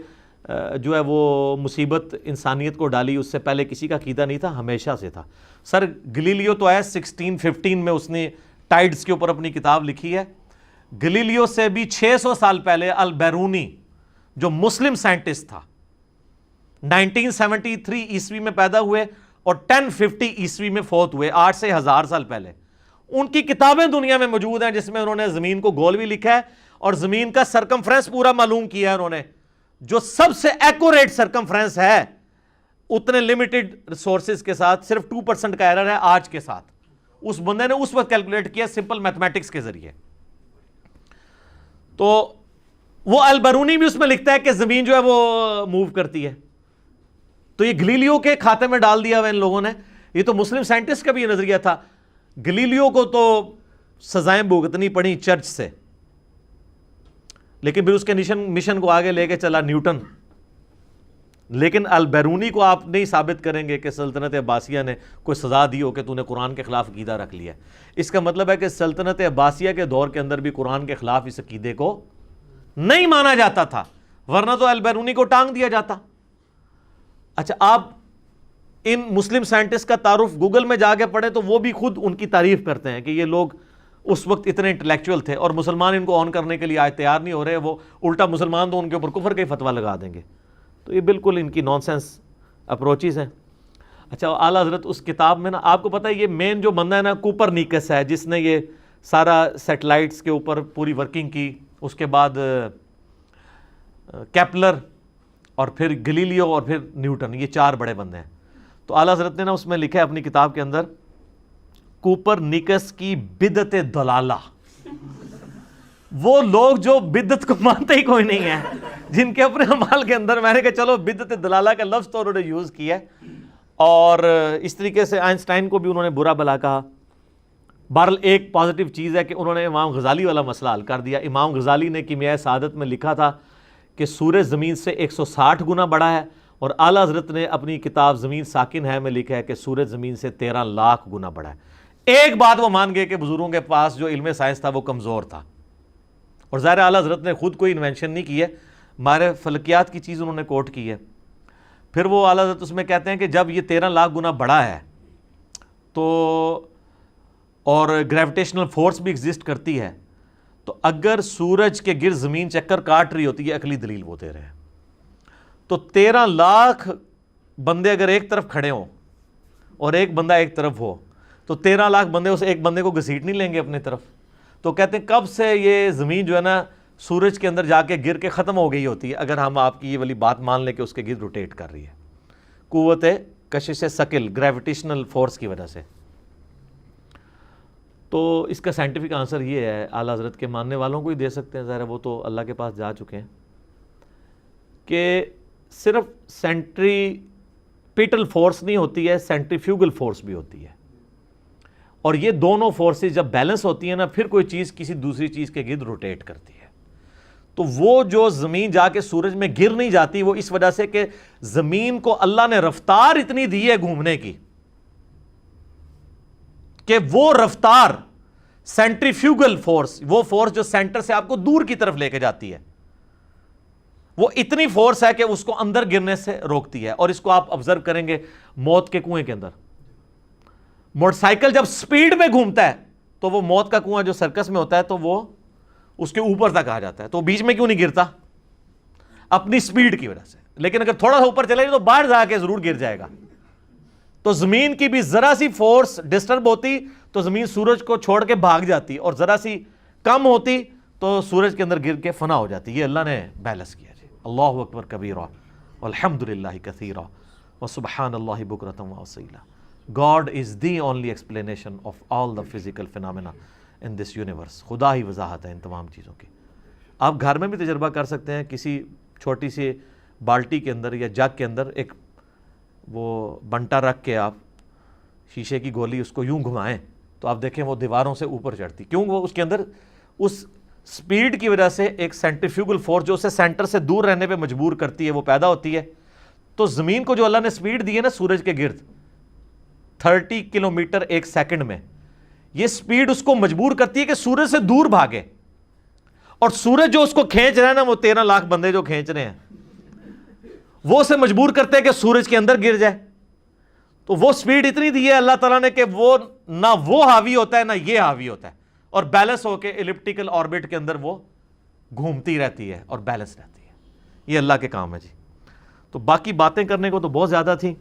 جو ہے وہ مصیبت انسانیت کو ڈالی، اس سے پہلے کسی کا عقیدہ نہیں تھا، ہمیشہ سے تھا. سر گلیلیو تو ہے 1615 میں اس نے ٹائڈز کے اوپر اپنی کتاب لکھی ہے. گلیلیو سے بھی 600 سال پہلے البیرونی جو مسلم سائنٹسٹ تھا، 1973 عیسوی میں پیدا ہوئے اور 1050 عیسوی میں فوت ہوئے، 8 سے 1000 سال پہلے. ان کی کتابیں دنیا میں موجود ہیں جس میں انہوں نے زمین کو گول بھی لکھا ہے اور زمین کا سرکمفرنس پورا معلوم کیا ہے انہوں نے، جو سب سے ایکوریٹ سرکمفرنس ہے اتنے لمیٹڈ ریسورسز کے ساتھ. صرف 2% کا ایرر ہے آج کے ساتھ. اس بندے نے اس وقت کیلکولیٹ کیا سمپل میتھمیٹکس کے ذریعے. تو وہ البرونی بھی اس میں لکھتا ہے کہ زمین جو ہے وہ موو کرتی ہے. تو یہ گلیلیو کے کھاتے میں ڈال دیا ہوا ان لوگوں نے. یہ تو مسلم سائنٹسٹ کا بھی یہ نظریہ تھا. گلیلیو کو تو سزائیں بھگتنی پڑی چرچ سے، لیکن پھر اس کے مشن کو آگے لے کے چلا نیوٹن. لیکن البیرونی کو آپ نہیں ثابت کریں گے کہ سلطنت عباسیہ نے کوئی سزا دی ہو کہ تو نے قرآن کے خلاف عقیدہ رکھ لیا. اس کا مطلب ہے کہ سلطنت عباسیہ کے دور کے اندر بھی قرآن کے خلاف اس عقیدے کو نہیں مانا جاتا تھا، ورنہ تو البیرونی کو ٹانگ دیا جاتا. اچھا، آپ ان مسلم سائنٹسٹ کا تعارف گوگل میں جا کے پڑھیں تو وہ بھی خود ان کی تعریف کرتے ہیں کہ یہ لوگ اس وقت اتنے انٹلیکچوئل تھے اور مسلمان ان کو آن کرنے کے لیے آج تیار نہیں ہو رہے. وہ الٹا مسلمان تو ان کے اوپر کفر کا ہی فتویٰ لگا دیں گے. تو یہ بالکل ان کی نان سینس اپروچز ہیں. اچھا، اعلیٰ حضرت اس کتاب میں نا، آپ کو پتہ ہے یہ مین جو بندہ ہے نا کوپرنیکس ہے، جس نے یہ سارا سیٹلائٹس کے اوپر پوری ورکنگ کی. اس کے بعد کیپلر اور پھر گلیلیو اور پھر نیوٹن، یہ 4 بڑے بندے ہیں. تو اعلیٰ حضرت نے نا اس میں لکھا ہے اپنی کتاب کے اندر، کوپرنیکس کی بدعت ضلالہ. وہ لوگ جو بدعت کو مانتے ہی کوئی نہیں ہے، جن کے اپنے اعمال کے اندر میں نے کہا چلو بدعت ضلالہ کا لفظ تو انہوں نے یوز کیا ہے. اور اس طریقے سے آئنسٹائن کو بھی انہوں نے برا بھلا کہا. بہرحال ایک پازیٹیو چیز ہے کہ انہوں نے امام غزالی والا مسئلہ حل کر دیا. امام غزالی نے کیمیائے سعادت میں لکھا تھا کہ سورج زمین سے 160 گنا بڑا ہے, اور اعلیٰ حضرت نے اپنی کتاب زمین ساکن ہے میں لکھا ہے کہ سورج زمین سے 13 لاکھ گنا بڑا ہے. ایک بات وہ مان گئے کہ بزرگوں کے پاس جو علم سائنس تھا وہ کمزور تھا, اور ظاہر اعلیٰ حضرت نے خود کوئی انوینشن نہیں کی ہے, ہمارے فلکیات کی چیز انہوں نے کوٹ کی ہے. پھر وہ اعلیٰ حضرت اس میں کہتے ہیں کہ جب یہ 13 لاکھ گنا بڑا ہے تو اور گریویٹیشنل فورس بھی ایگزسٹ کرتی ہے, تو اگر سورج کے گرد زمین چکر کاٹ رہی ہوتی ہے, عقلی دلیل وہ دے رہے ہیں, تو 13 لاکھ بندے اگر ایک طرف کھڑے ہوں اور ایک بندہ ایک طرف ہو تو 13 لاکھ بندے اس ایک بندے کو گھسیٹ نہیں لیں گے اپنی طرف. تو کہتے ہیں کب سے یہ زمین جو ہے نا سورج کے اندر جا کے گر کے ختم ہو گئی ہوتی ہے اگر ہم آپ کی یہ والی بات مان لیں کہ اس کے گرد روٹیٹ کر رہی ہے قوت کشش ثقل گریویٹیشنل فورس کی وجہ سے. تو اس کا سائنٹیفک آنسر یہ ہے, اعلیٰ حضرت کے ماننے والوں کو ہی دے سکتے ہیں, ظاہر وہ تو اللہ کے پاس جا چکے ہیں, کہ صرف سینٹریپیٹل فورس نہیں ہوتی ہے, سینٹریفیوگل فورس بھی ہوتی ہے, اور یہ دونوں فورسز جب بیلنس ہوتی ہیں نا پھر کوئی چیز کسی دوسری چیز کے گرد روٹیٹ کرتی ہے. تو وہ جو زمین جا کے سورج میں گر نہیں جاتی وہ اس وجہ سے کہ زمین کو اللہ نے رفتار اتنی دی ہے گھومنے کی کہ وہ رفتار سینٹریفیوگل فورس, وہ فورس جو سینٹر سے آپ کو دور کی طرف لے کے جاتی ہے, وہ اتنی فورس ہے کہ اس کو اندر گرنے سے روکتی ہے. اور اس کو آپ آبزرو کریں گے موت کے کنویں کے اندر, موٹر سائیکل جب سپیڈ میں گھومتا ہے تو وہ موت کا کنواں جو سرکس میں ہوتا ہے تو وہ اس کے اوپر تک آ جاتا ہے, تو بیچ میں کیوں نہیں گرتا؟ اپنی سپیڈ کی وجہ سے. لیکن اگر تھوڑا سا اوپر چلے گا تو باہر جا کے ضرور گر جائے گا. تو زمین کی بھی ذرا سی فورس ڈسٹرب ہوتی تو زمین سورج کو چھوڑ کے بھاگ جاتی, اور ذرا سی کم ہوتی تو سورج کے اندر گر کے فنا ہو جاتی. یہ اللہ نے بیلنس کیا جی. اللہ اکبر کبیرہ والحمدللہ کثیرہ وسبحان اللہ بکرۃ واصیلا. God is the only explanation of all the physical phenomena in this universe. خدا ہی وضاحت ہے ان تمام چیزوں کی. آپ گھر میں بھی تجربہ کر سکتے ہیں, کسی چھوٹی سی بالٹی کے اندر یا جگ کے اندر ایک وہ بنٹا رکھ کے آپ شیشے کی گولی اس کو یوں گھمائیں تو آپ دیکھیں وہ دیواروں سے اوپر چڑھتی. کیوں؟ وہ اس کے اندر اس سپیڈ کی وجہ سے ایک سینٹریفیوگل فورس جو اسے سینٹر سے دور رہنے پہ مجبور کرتی ہے وہ پیدا ہوتی ہے. تو زمین کو جو اللہ نے سپیڈ دی ہے نا سورج کے گرد 30 کلومیٹر ایک سیکنڈ میں, یہ سپیڈ اس کو مجبور کرتی ہے کہ سورج سے دور بھاگے, اور سورج جو اس کو کھینچ رہا ہے نا وہ 13 لاکھ بندے جو کھینچ رہے ہیں وہ اسے مجبور کرتے ہیں کہ سورج کے اندر گر جائے. تو وہ سپیڈ اتنی دی ہے اللہ تعالیٰ نے کہ وہ نہ وہ حاوی ہوتا ہے نہ یہ حاوی ہوتا ہے, اور بیلنس ہو کے ایلپٹیکل آربٹ کے اندر وہ گھومتی رہتی ہے اور بیلنس رہتی ہے. یہ اللہ کے کام ہے جی. تو باقی باتیں کرنے کو تو بہت زیادہ تھیں,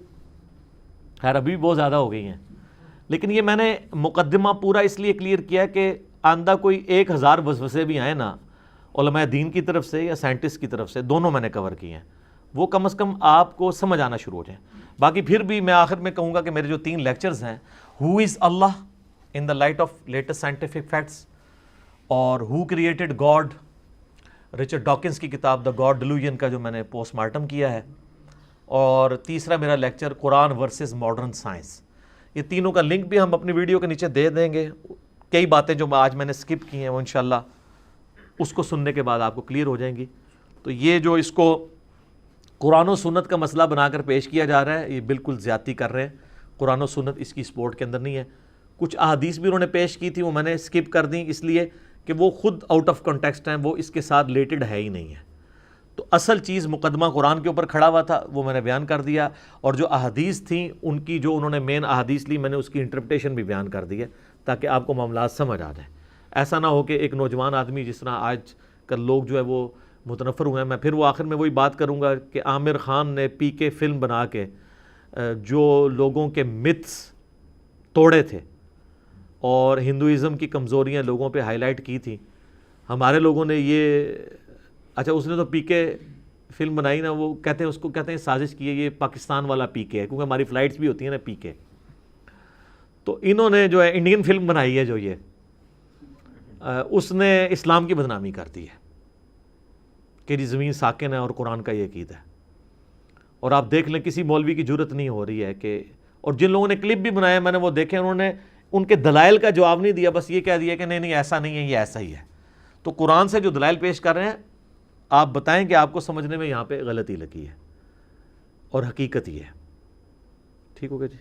خیر ابھی بھی بہت زیادہ ہو گئی ہیں, لیکن یہ میں نے مقدمہ پورا اس لیے کلیئر کیا کہ آندہ کوئی 1000 وسوسے بھی آئیں نا علماء دین کی طرف سے یا سائنٹسٹ کی طرف سے, دونوں میں نے کور کیے ہیں, وہ کم از کم آپ کو سمجھ آنا شروع ہو جائیں. باقی پھر بھی میں آخر میں کہوں گا کہ میرے جو 3 لیکچرز ہیں, who is Allah in the light of latest scientific facts, اور who created God Richard Dawkins کی کتاب دا گاڈ ڈیلوژن کا جو میں نے پوسٹ مارٹم کیا ہے, اور تیسرا میرا لیکچر قرآن ورسز ماڈرن سائنس. یہ تینوں کا لنک بھی ہم اپنی ویڈیو کے نیچے دے دیں گے. کئی باتیں جو آج میں نے سکپ کی ہیں وہ انشاءاللہ اس کو سننے کے بعد آپ کو کلیئر ہو جائیں گی. تو یہ جو اس کو قرآن و سنت کا مسئلہ بنا کر پیش کیا جا رہا ہے یہ بالکل زیادتی کر رہے ہیں. قرآن و سنت اس کی سپورٹ کے اندر نہیں ہے. کچھ احادیث بھی انہوں نے پیش کی تھی وہ میں نے سکپ کر دیں اس لیے کہ وہ خود آؤٹ آف کنٹیکسٹ ہیں, وہ اس کے ساتھ ریلیٹڈ ہے ہی نہیں ہے. تو اصل چیز مقدمہ قرآن کے اوپر کھڑا ہوا تھا وہ میں نے بیان کر دیا, اور جو احادیث تھیں ان کی جو انہوں نے مین احادیث لی میں نے اس کی انٹرپریٹیشن بھی بیان کر دی ہے تاکہ آپ کو معاملات سمجھ آ جائیں. ایسا نہ ہو کہ ایک نوجوان آدمی جس طرح آج کل لوگ جو ہے وہ متنفر ہوئے ہیں. میں پھر وہ آخر میں وہی بات کروں گا کہ عامر خان نے پی کے فلم بنا کے جو لوگوں کے متس توڑے تھے اور ہندوازم کی کمزوریاں لوگوں پہ ہائی لائٹ کی تھیں, ہمارے لوگوں نے یہ اچھا اس نے تو پی کے فلم بنائی نا, وہ کہتے ہیں اس کو کہتے ہیں سازش کی ہے, یہ پاکستان والا پی کے ہے کیونکہ ہماری فلائٹس بھی ہوتی ہیں نا پی کے. تو انہوں نے جو ہے انڈین فلم بنائی ہے جو یہ اس نے اسلام کی بدنامی کر دی ہے کہ جی زمین ساکن ہے اور قرآن کا یہ عقیدہ ہے. اور آپ دیکھ لیں کسی مولوی کی جرت نہیں ہو رہی ہے کہ, اور جن لوگوں نے کلپ بھی بنایا میں نے وہ دیکھے, انہوں نے ان کے دلائل کا جواب نہیں دیا، بس یہ کہہ دیا کہ نہیں ایسا نہیں ہے، یہ ایسا ہی ہے۔ تو قرآن سے جو دلائل پیش کر رہے ہیں آپ بتائیں کہ آپ کو سمجھنے میں یہاں پہ غلطی لگی ہے اور حقیقت یہ ہے۔ ٹھیک ہو گیا جی؟